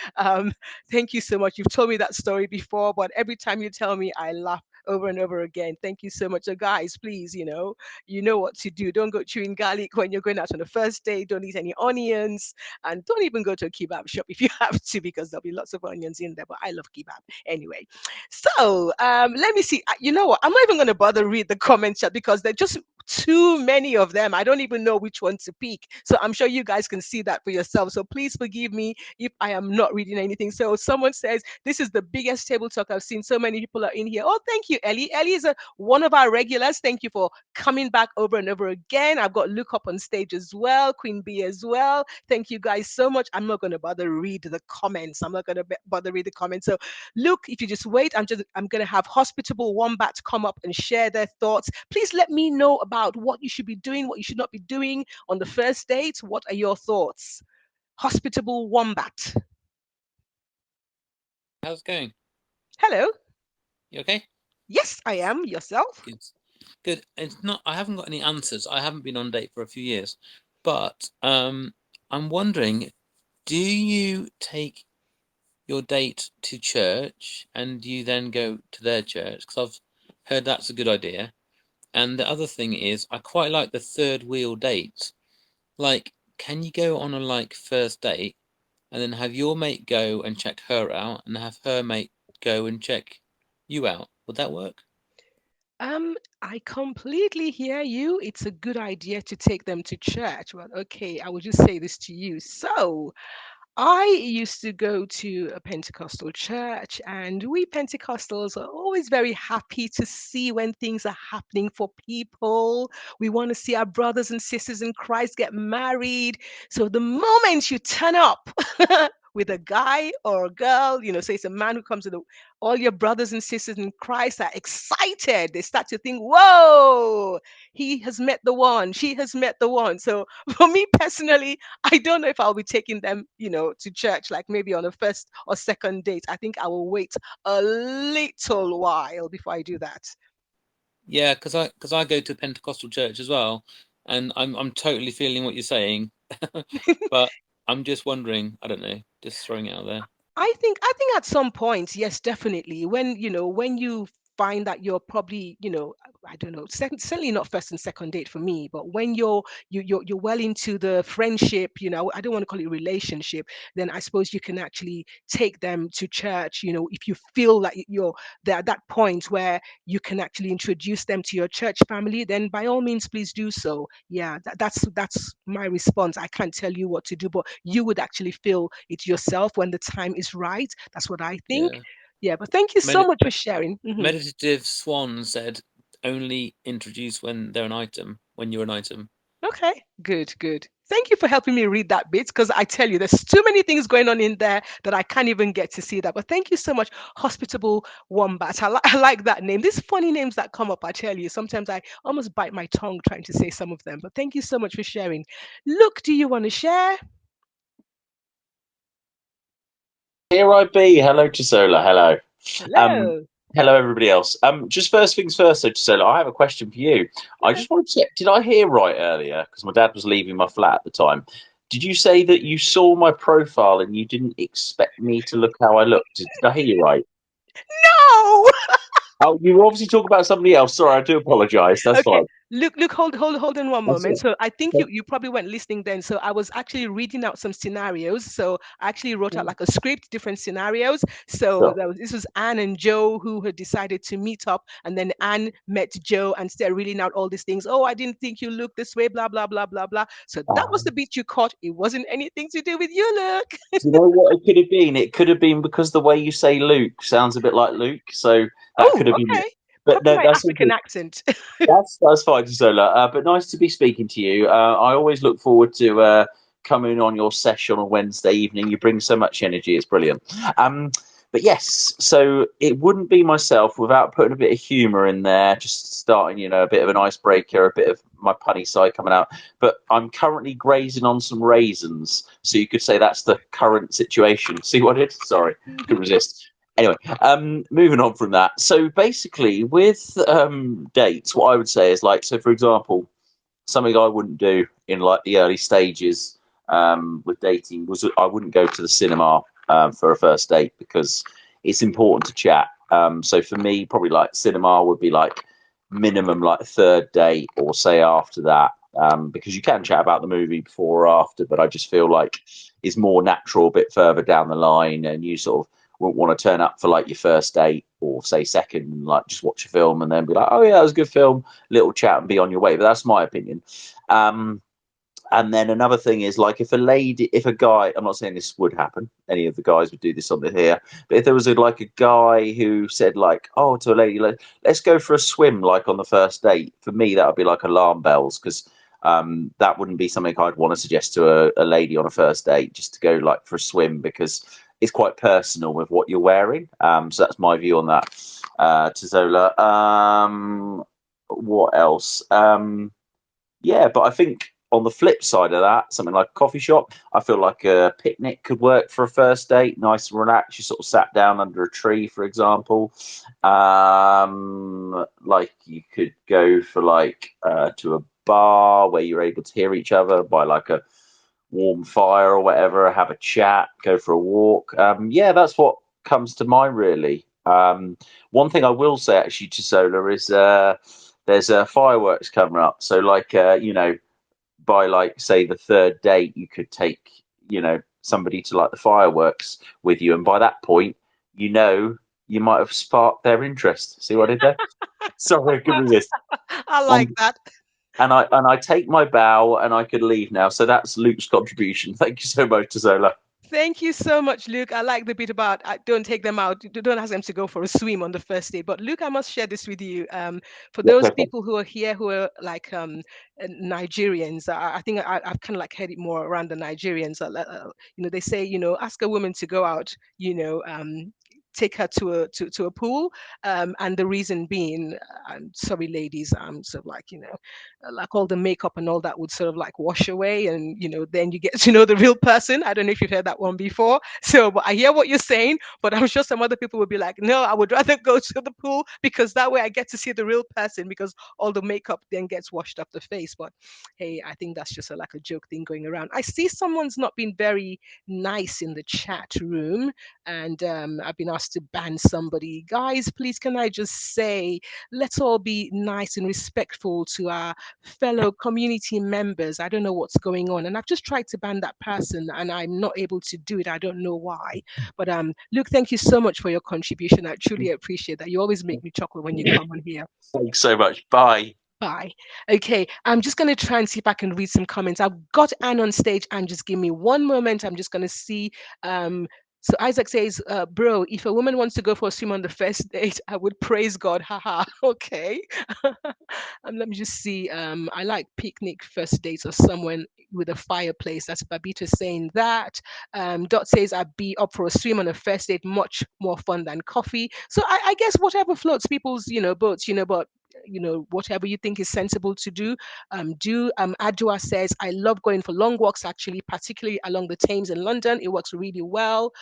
Thank you so much. You've told me that story before, but every time you tell me, I laugh over and over again. Thank you so much. So guys, please, you know what to do. Don't go chewing garlic when you're going out on the first day. Don't eat any onions, and don't even go to a kebab shop if you have to, because there'll be lots of onions in there. But I love kebab anyway. So let me see. You know what? I'm not even going to bother read the comment chat, because they're just too many of them. I don't even know which one to pick. So I'm sure you guys can see that for yourself. So please forgive me if I am not reading anything. So someone says, this is the biggest table talk I've seen. So many people are in here. Oh, thank you, Ellie. Ellie is one of our regulars. Thank you for coming back over and over again. I've got Luke up on stage as well, Queen B as well. Thank you guys so much. I'm not going to bother read the comments. I'm not going to bother read the comments. So Luke, if you just wait, I'm going to have Hospitable Wombat come up and share their thoughts. Please let me know about what you should be doing, what you should not be doing on the first date. What are your thoughts? Hospitable Wombat. How's it going? Hello. You okay? Yes, I am. Yourself? Good. Good. It's not. I haven't got any answers. I haven't been on date for a few years, but I'm wondering, do you take your date to church and you then go to their church? Because I've heard that's a good idea. And the other thing is, I quite like the third wheel date. Like, can you go on a first date and then have your mate go and check her out, and have her mate go and check you out? Would that work? I completely hear you. It's a good idea to take them to church. Well, okay, I will just say this to you. So, I used to go to a Pentecostal church, and we Pentecostals are always very happy to see when things are happening for people. We want to see our brothers and sisters in Christ get married. So the moment you turn up with a guy or a girl, say it's a man who comes with all your brothers and sisters in Christ are excited. They start to think, whoa, he has met the one, she has met the one. So for me personally, I don't know if I'll be taking them, to church, like maybe on a first or second date. I think I will wait a little while before I do that. Yeah, because I go to Pentecostal church as well, and I'm totally feeling what you're saying, but I'm just wondering. I don't know, just throwing it out there. I think at some point, yes, definitely. When you find that you're probably, I don't know, certainly not first and second date for me, but when you're well into the friendship, I don't want to call it relationship, then I suppose you can actually take them to church, if you feel like they're at that point where you can actually introduce them to your church family, then by all means, please do so. Yeah, that's my response. I can't tell you what to do, but you would actually feel it yourself when the time is right. That's what I think. Yeah. Yeah, but thank you so Medi- much for sharing. Meditative Swan said only introduce when they're an item, when you're an item. Okay, good, good. Thank you for helping me read that bit because I tell you, there's too many things going on in there that I can't even get to see that. But thank you so much, Hospitable Wombat. I like that name. These funny names that come up, I tell you, sometimes I almost bite my tongue trying to say some of them. But thank you so much for sharing. Look, do you want to share? Here I be. Hello, Chisola. Hello. Um, Hello. hello, everybody else. Just first things first, so Chisola, I have a question for you. I Okay. just want to check, did I hear right earlier? Because my dad was leaving my flat at the time. Did you say that you saw my profile and you didn't expect me to look how I looked? Did I hear you right? No. Oh, you were obviously talking about somebody else. Sorry, I do apologise. That's Okay, fine. look, hold on one That's moment. it. So I think Okay. you probably weren't listening then. So I was actually reading out some scenarios. So I actually wrote out like a script, different scenarios. So Sure. this was Anne and Joe who had decided to meet up, and then Anne met Joe and started reading out all these things. Oh, I didn't think you looked this way, blah blah blah blah blah. So that was the Um, beat you caught. It wasn't anything to do with you, look. do you know what it could have been? It could have been because the way you say Luke sounds a bit like Luke. So that could Oh, have been it. okay. But Probably no, my that's all African good. accent. That's fine, Zola. But nice to be speaking to you. I always look forward to coming on your session on a Wednesday evening. You bring so much energy; it's brilliant. But yes, so it wouldn't be myself without putting a bit of humour in there, just starting, a bit of an icebreaker, a bit of my punny side coming out. But I'm currently grazing on some raisins, so you could say that's the current situation. See what I did? Sorry, couldn't resist. Anyway, moving on from that. So basically, with dates, what I would say is like, so for example, something I wouldn't do in like the early stages with dating was I wouldn't go to the cinema for a first date because it's important to chat. So for me, probably like cinema would be like minimum like third date or say after that. Because you can chat about the movie before or after, but I just feel like it's more natural a bit further down the line, and you sort of wouldn't want to turn up for like your first date or say second and like just watch a film and then be like, oh yeah, that was a good film, little chat and be on your way. But that's my opinion. Um, and then another thing is like if a guy, I'm not saying this would happen, any of the guys would do this on the here, but if there was like a guy who said like, oh, to a lady, let's go for a swim like on the first date, for me that would be like alarm bells because that wouldn't be something I'd want to suggest to a lady on a first date, just to go like for a swim because it's quite personal with what you're wearing. So that's my view on that. Tizola. What else? Yeah, but I think on the flip side of that, something like a coffee shop, I feel like a picnic could work for a first date. Nice and relaxed. You sort of sat down under a tree, for example. Like you could go for like to a bar where you're able to hear each other by like a warm fire or whatever, have a chat, go for a walk. Yeah, that's what comes to mind really. One thing I will say actually to Solar is there's fireworks coming up. So like by like say the third date, you could take somebody to like the fireworks with you, and by that point, you might have sparked their interest. See what I did there? Sorry, give me this. I like And that. I take my bow and I could leave now. So that's Luke's contribution. Thank you so much, Zola. Thank you so much, Luke. I like the bit about don't take them out, don't ask them to go for a swim on the first day. But Luke, I must share this with you. For Yes, those okay. people who are here who are like Nigerians, I think I've kind of like heard it more around the Nigerians. They say ask a woman to go out, take her to a pool, and the reason being, I'm sorry, ladies, sort of like like all the makeup and all that would sort of like wash away, and then you get to know the real person. I don't know if you've heard that one before. So but I hear what you're saying, but I'm sure some other people would be like, no, I would rather go to the pool because that way I get to see the real person, because all the makeup then gets washed off the face. But hey, I think that's just like a joke thing going around. I see someone's not been very nice in the chat room, and I've been asked us to ban somebody. Guys, please, can I just say, let's all be nice and respectful to our fellow community members. I don't know what's going on. And I've just tried to ban that person and I'm not able to do it. I don't know why. But Luke, thank you so much for your contribution. I truly appreciate that. You always make me chuckle when you come on here. Thanks so much. Bye. Bye. Okay, I'm just going to try and see if I can read some comments. I've got Anne on stage, and just give me one moment. I'm just going to see. Um, so Isaac says, bro, if a woman wants to go for a swim on the first date, I would praise God. Haha. Okay. Let me just see. I like picnic first dates or someone with a fireplace. That's Babita saying that. Dot says, I'd be up for a swim on a first date, much more fun than coffee. So I guess whatever floats people's, boats, but whatever you think is sensible to do. Adwa says, I love going for long walks, actually, particularly along the Thames in London. It works really well.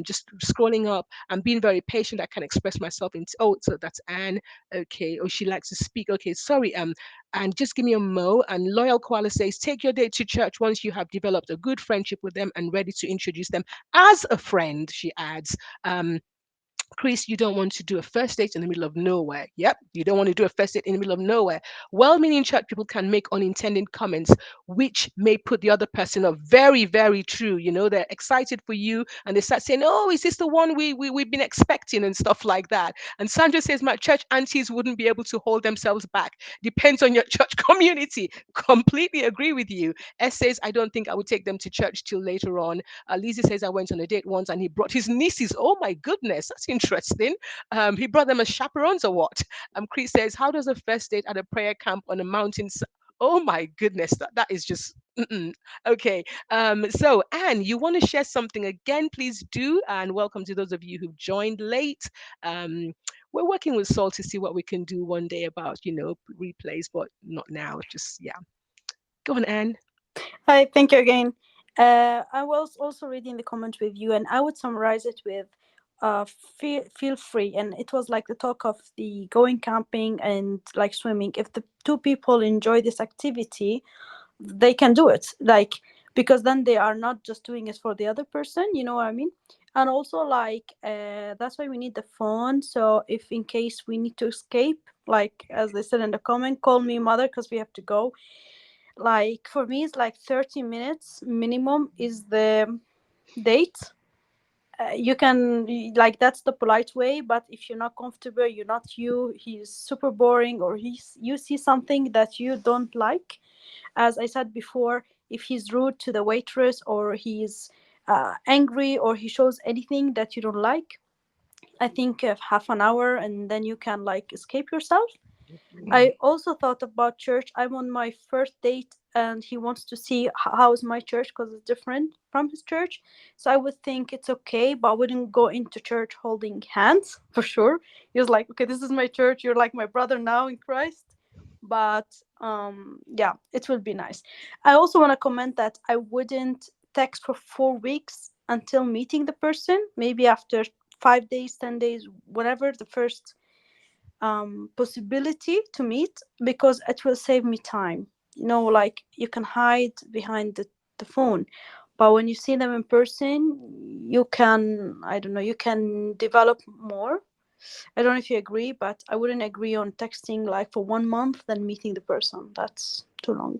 Just scrolling up, I'm being very patient. I can express myself in, oh, so that's Anne. Okay. Oh, she likes to speak. Okay, sorry. And just give me a mo. And Loyal Koala says, take your date to church once you have developed a good friendship with them and ready to introduce them as a friend, she adds. Chris, you don't want to do a first date in the middle of nowhere. Yep, you don't want to do a first date in the middle of nowhere. Well-meaning church people can make unintended comments which may put the other person off. Very, very true. They're excited for you and they start saying, oh, is this the one we've been expecting and stuff like that. And Sandra says, my church aunties wouldn't be able to hold themselves back. Depends on your church community. Completely agree with you. S says, I don't think I would take them to church till later on. Lizzie says, I went on a date once and he brought his nieces. Oh my goodness, that's interesting. He brought them as chaperones or what? Chris says, how does a first date at a prayer camp on a mountain? Oh my goodness, that is just. Mm-mm. Okay. So Anne, you want to share something again? Please do. And welcome to those of you who've joined late. We're working with Sol to see what we can do one day about, replays, but not now. Just, yeah. Go on, Anne. Hi, thank you again. I was also reading the comment with you, and I would summarize it with feel free. And it was like the talk of the going camping and like swimming. If the two people enjoy this activity, they can do it. Like, because then they are not just doing it for the other person, you know what I mean? And also, like, that's why we need the phone. So if in case we need to escape, like as they said in the comment, call me mother because we have to go. Like for me it's like 30 minutes minimum is the date. You can, like, that's the polite way, but if you're not comfortable, you're not, he's super boring, or you see something that you don't like, as I said before, if he's rude to the waitress, or he's angry, or he shows anything that you don't like, I think half an hour and then you can like escape yourself. I also thought about church. I'm on my first date and he wants to see how is my church because it's different from his church. So I would think it's okay, but I wouldn't go into church holding hands for sure. He was like, okay, this is my church. You're like my brother now in Christ. But yeah, it will be nice. I also want to comment that I wouldn't text for 4 weeks until meeting the person. Maybe after 5 days, 10 days, whatever the first possibility to meet, because it will save me time. Like you can hide behind the phone, but when you see them in person, you can, I don't know, you can develop more. I don't know if you agree, but I wouldn't agree on texting like for 1 month then meeting the person. That's too long.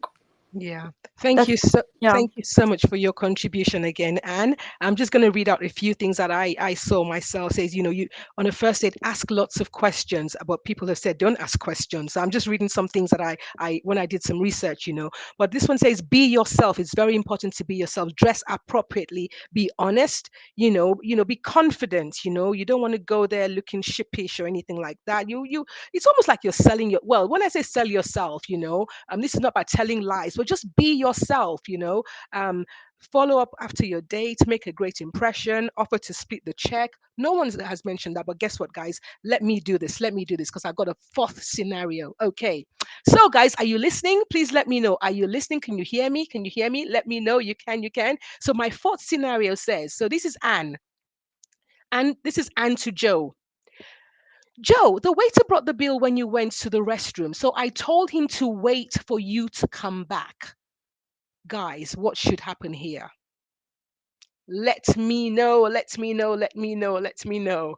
Yeah. Thank you so much for your contribution again, Anne. I'm just going to read out a few things that I saw myself. Says, you on a first date ask lots of questions. But people have said don't ask questions. So I'm just reading some things that I when I did some research, But this one says be yourself. It's very important to be yourself. Dress appropriately. Be honest. Be confident. You don't want to go there looking shippish or anything like that. It's almost like you're selling well, when I say sell yourself, this is not about telling lies, but just be yourself, follow up after your date, make a great impression, offer to split the check. No one has mentioned that, but guess what, guys? Let me do this because I've got a fourth scenario. Okay. So guys, are you listening? Please let me know. Are you listening? Can you hear me? Let me know. You can. So my fourth scenario says, so this is Anne. And this is Anne to Joe. Joe, the waiter brought the bill when you went to the restroom, so I told him to wait for you to come back. Guys, what should happen here? Let me know. Let me know. Let me know. Let me know.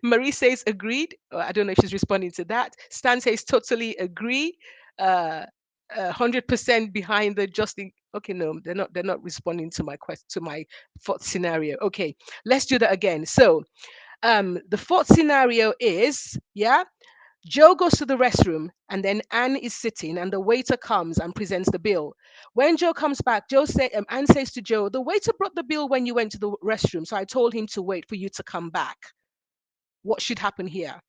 Marie says agreed. I don't know if she's responding to that. Stan says totally agree. 100% behind the Justin. Okay, no, they're not. They're not responding to my to my fourth scenario. Okay, let's do that again. So, the fourth scenario is, yeah, Joe goes to the restroom and then Anne is sitting and the waiter comes and presents the bill. When Joe comes back, Anne says to Joe, the waiter brought the bill when you went to the restroom, so I told him to wait for you to come back. What should happen here?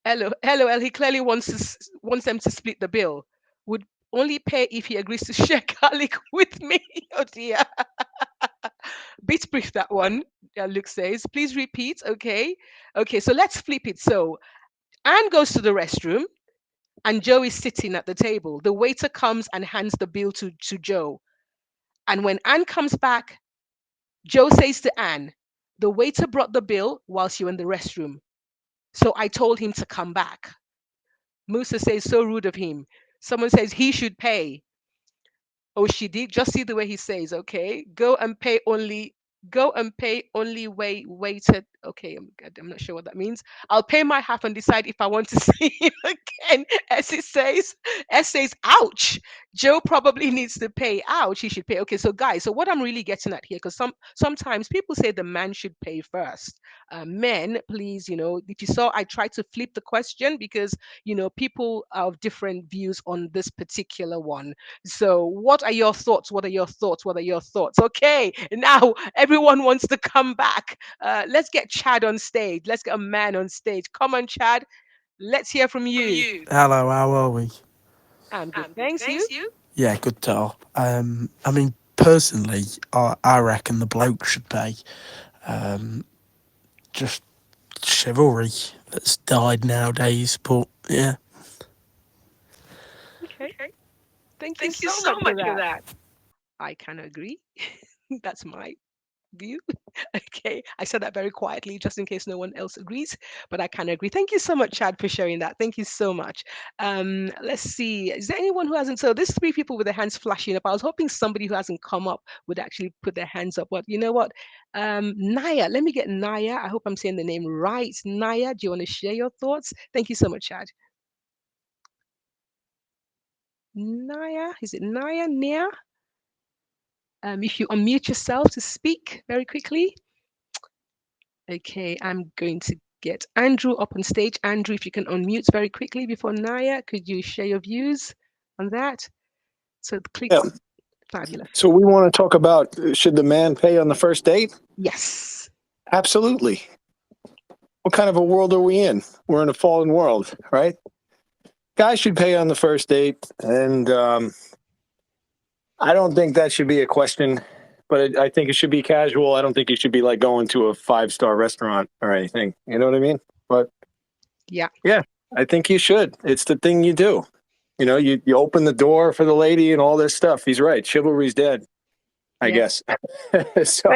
LOL, he clearly wants them to split the bill. Would only pay if he agrees to share garlic with me. Oh dear. Bit brief that one, Luke says. Please repeat. Okay. Okay, so let's flip it. So Anne goes to the restroom and Joe is sitting at the table. The waiter comes and hands the bill to Joe. And when Anne comes back, Joe says to Anne, the waiter brought the bill whilst you were in the restroom. So I told him to come back. Musa says, so rude of him. Someone says he should pay. Oh, she did. Just see the way he says, okay. Go and pay only waited. Okay, I'm not sure what that means. I'll pay my half and decide if I want to see him again. As it says, S says, ouch. Joe probably needs to pay. Ouch, he should pay. Okay, so guys, so what I'm really getting at here, because sometimes people say the man should pay first. Men, please, if you saw, I tried to flip the question because people have different views on this particular one. So, what are your thoughts? What are your thoughts? What are your thoughts? Okay, now everyone wants to come back. Let's get Chad on stage. Let's get a man on stage. Come on, Chad. Let's hear from you. Hello, how are we? I'm good. Thanks, you. Yeah, good tell. I mean, personally, I reckon the bloke should pay. Just chivalry that's died nowadays, but yeah. Okay. Thank you so much for that. I can agree. That's my view. Okay, I said that very quietly just in case no one else agrees, but I can agree. Thank you so much, Chad, for sharing that. Thank you so much. Let's see, is there anyone who hasn't? So there's three people with their hands flashing up. I was hoping somebody who hasn't come up would actually put their hands up, but you know what? Naya, let me get Naya. I hope I'm saying the name right. Naya, do you want to share your thoughts? Thank you so much, Chad. Naya, is it Naya? Nia? If you unmute yourself to speak very quickly. Okay, I'm going to get Andrew up on stage. Andrew, if you can unmute very quickly before Naya, could you share your views on that? So click. Yeah. Fabulous. So we want to talk about, should the man pay on the first date? Yes. Absolutely. What kind of a world are we in? We're in a fallen world, right? Guys should pay on the first date, and I don't think that should be a question, but I think it should be casual. I don't think you should be like going to a 5-star restaurant or anything. You know what I mean? But yeah, I think you should. It's the thing you do. You open the door for the lady and all this stuff. He's right. Chivalry's dead, I guess. So,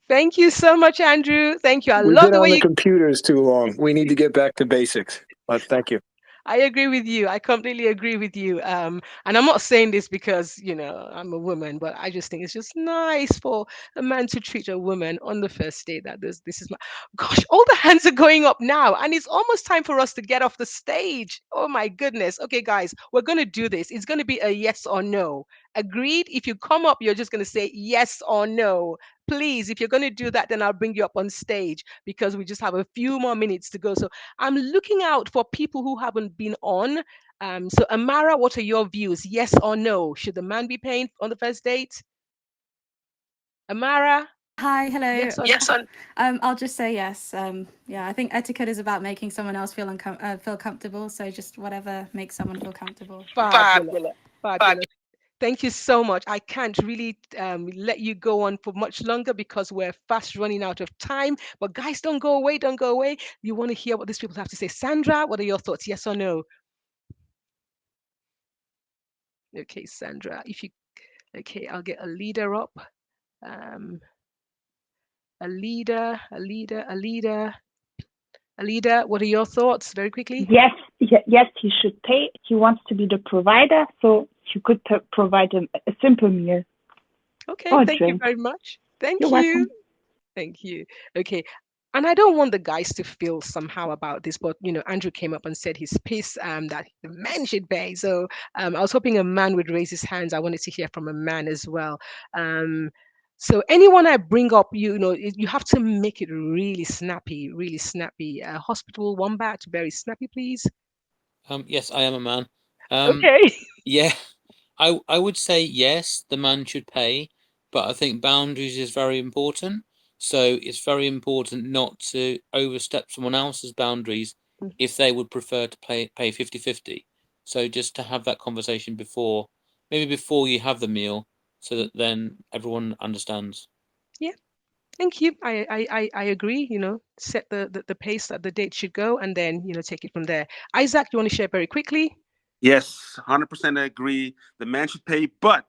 thank you so much, Andrew. Thank you. I we've love been the way on the you. computers too long. We need to get back to basics. But thank you. I agree with you. I completely agree with you. And I'm not saying this because, I'm a woman, but I just think it's just nice for a man to treat a woman on the first date that this is my gosh, all the hands are going up now. And it's almost time for us to get off the stage. Oh my goodness. Okay, guys, we're gonna do this. It's gonna be a yes or no. Agreed? If you come up, you're just gonna say yes or no. Please, if you're going to do that, then I'll bring you up on stage because we just have a few more minutes to go. So I'm looking out for people who haven't been on. So Amara, what are your views? Yes or no? Should the man be paying on the first date? Amara? Hi, hello. Yes or I'll just say yes. Yeah, I think etiquette is about making someone else feel feel comfortable. So just whatever makes someone feel comfortable. Fabulous. Fabulous. Thank you so much. I can't really let you go on for much longer because we're fast running out of time. But guys, don't go away. Don't go away. You want to hear what these people have to say. Sandra, what are your thoughts? Yes or no? Okay, Sandra, okay, I'll get a leader up. A leader, what are your thoughts very quickly? Yes, he should pay. He wants to be the provider, so he could provide a simple meal. Okay, or thank you drink. very much. You're Thank you. welcome. Thank you. Okay. And I don't want the guys to feel somehow about this, but Andrew came up and said his piece that the men should pay. So I was hoping a man would raise his hands. I wanted to hear from a man as well. Um, so anyone I bring up, you have to make it really snappy, really snappy. Hospital wombat, very snappy, please. Yes, I am a man. Okay. Yeah, I would say yes, the man should pay, but I think boundaries is very important. So it's very important not to overstep someone else's boundaries if they would prefer to pay 50-50. So just to have that conversation before, maybe before you have the meal, so that then everyone understands. Yeah. Thank you. I agree. Set the pace that the date should go, and then take it from there. Isaac, you want to share very quickly? Yes, 100% I agree. The man should pay, but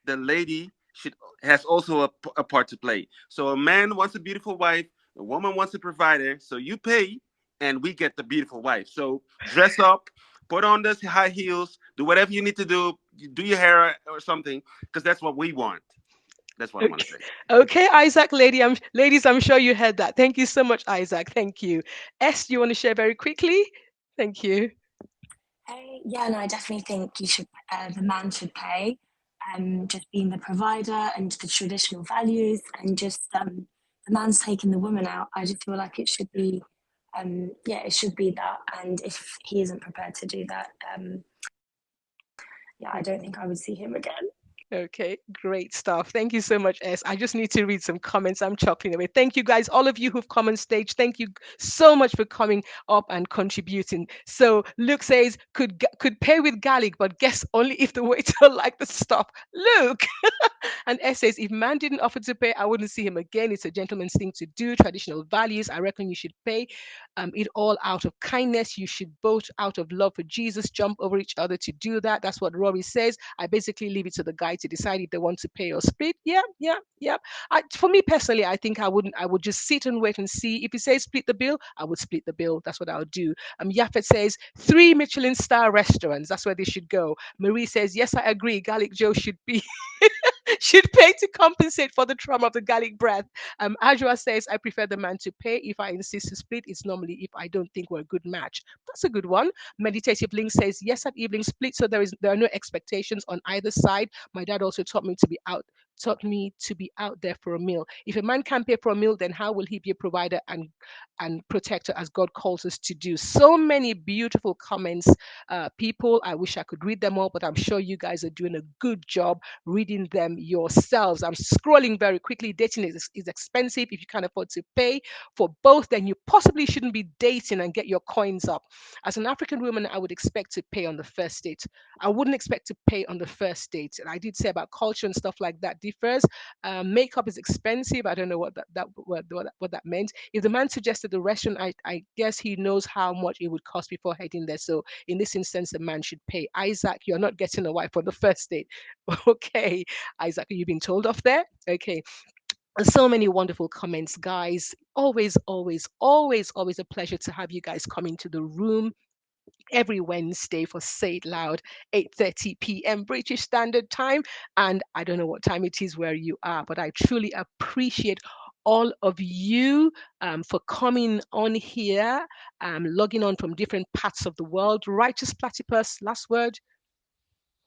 the lady should has also a part to play. So a man wants a beautiful wife, a woman wants a provider. So you pay, and we get the beautiful wife. So dress up, put on those high heels, do whatever you need to do, do your hair or something, because that's what we want. That's what I want Okay, to say. okay, Isaac, ladies, I'm sure you heard that. Thank you so much, Isaac. Thank you. S, do you want to share very quickly? Thank you. Yeah, no, I definitely think the man should pay. Just being the provider and the traditional values, and just the man's taking the woman out. I just feel like it should be, yeah, it should be that. And if he isn't prepared to do that, yeah, I don't think I would see him again. Okay, great stuff. Thank you so much, S. I just need to read some comments. I'm chuckling away. Thank you, guys. All of you who've come on stage, thank you so much for coming up and contributing. So Luke says could pay with garlic, but guess only if the waiter liked the stuff. Luke. And S says if man didn't offer to pay, I wouldn't see him again. It's a gentleman's thing to do. Traditional values. I reckon you should pay it all out of kindness. You should both, out of love for Jesus, jump over each other to do that. That's what Rory says. I basically leave it to the guy to decide if they want to pay or split. Yeah, yeah, yeah. For me personally, I think I wouldn't. I would just sit and wait and see. If he says split the bill, I would split the bill. That's what I would do. Yafet says 3 Michelin star restaurants. That's where they should go. Marie says yes, I agree. Garlic Joe should be should pay to compensate for the trauma of the garlic breath. Ajua says, I prefer the man to pay. If I insist to split, it's normally if I don't think we're a good match. That's a good one. Meditative Link says, yes, at evening split, so there are no expectations on either side. My dad also taught me to be out there for a meal. If a man can't pay for a meal, then how will he be a provider and protector as God calls us to do? So many beautiful comments, people. I wish I could read them all, but I'm sure you guys are doing a good job reading them yourselves. I'm scrolling very quickly. Dating is expensive. If you can't afford to pay for both, then you possibly shouldn't be dating and get your coins up. As an African woman, I would expect to pay on the first date. I wouldn't expect to pay on the first date. And I did say about culture and stuff like that differs. Makeup is expensive. I don't know what that meant. If the man suggested the restaurant, I guess he knows how much it would cost before heading there. So in this instance, the man should pay. Isaac, you're not getting a wife on the first date. Okay, Isaac, you've been told off there. Okay, so many wonderful comments, guys. Always, always, always, always a pleasure to have you guys come into the room every Wednesday for Say It Loud, 8:30 p.m. British Standard Time. And I don't know what time it is where you are, but I truly appreciate all of you for coming on here, logging on from different parts of the world. Righteous Platypus, last word.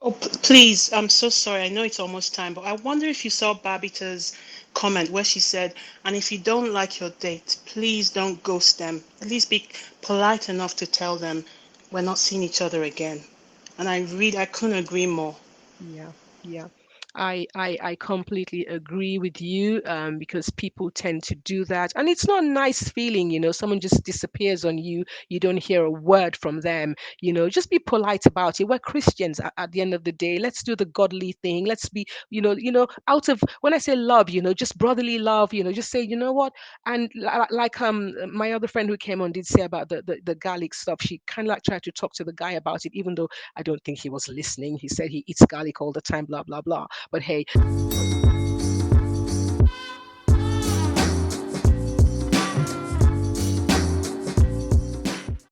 Oh, please, I'm so sorry. I know it's almost time, but I wonder if you saw Babita's comment where she said, and if you don't like your date, please don't ghost them. At least be polite enough to tell them we're not seeing each other again. And I couldn't agree more. Yeah, yeah. I completely agree with you because people tend to do that. And it's not a nice feeling, someone just disappears on you. You don't hear a word from them. Just be polite about it. We're Christians at the end of the day. Let's do the godly thing. Let's be, out of, when I say love, just brotherly love, just say, you know what? And like my other friend who came on did say about the garlic stuff. She kind of like tried to talk to the guy about it, even though I don't think he was listening. He said he eats garlic all the time, blah, blah, blah. But hey,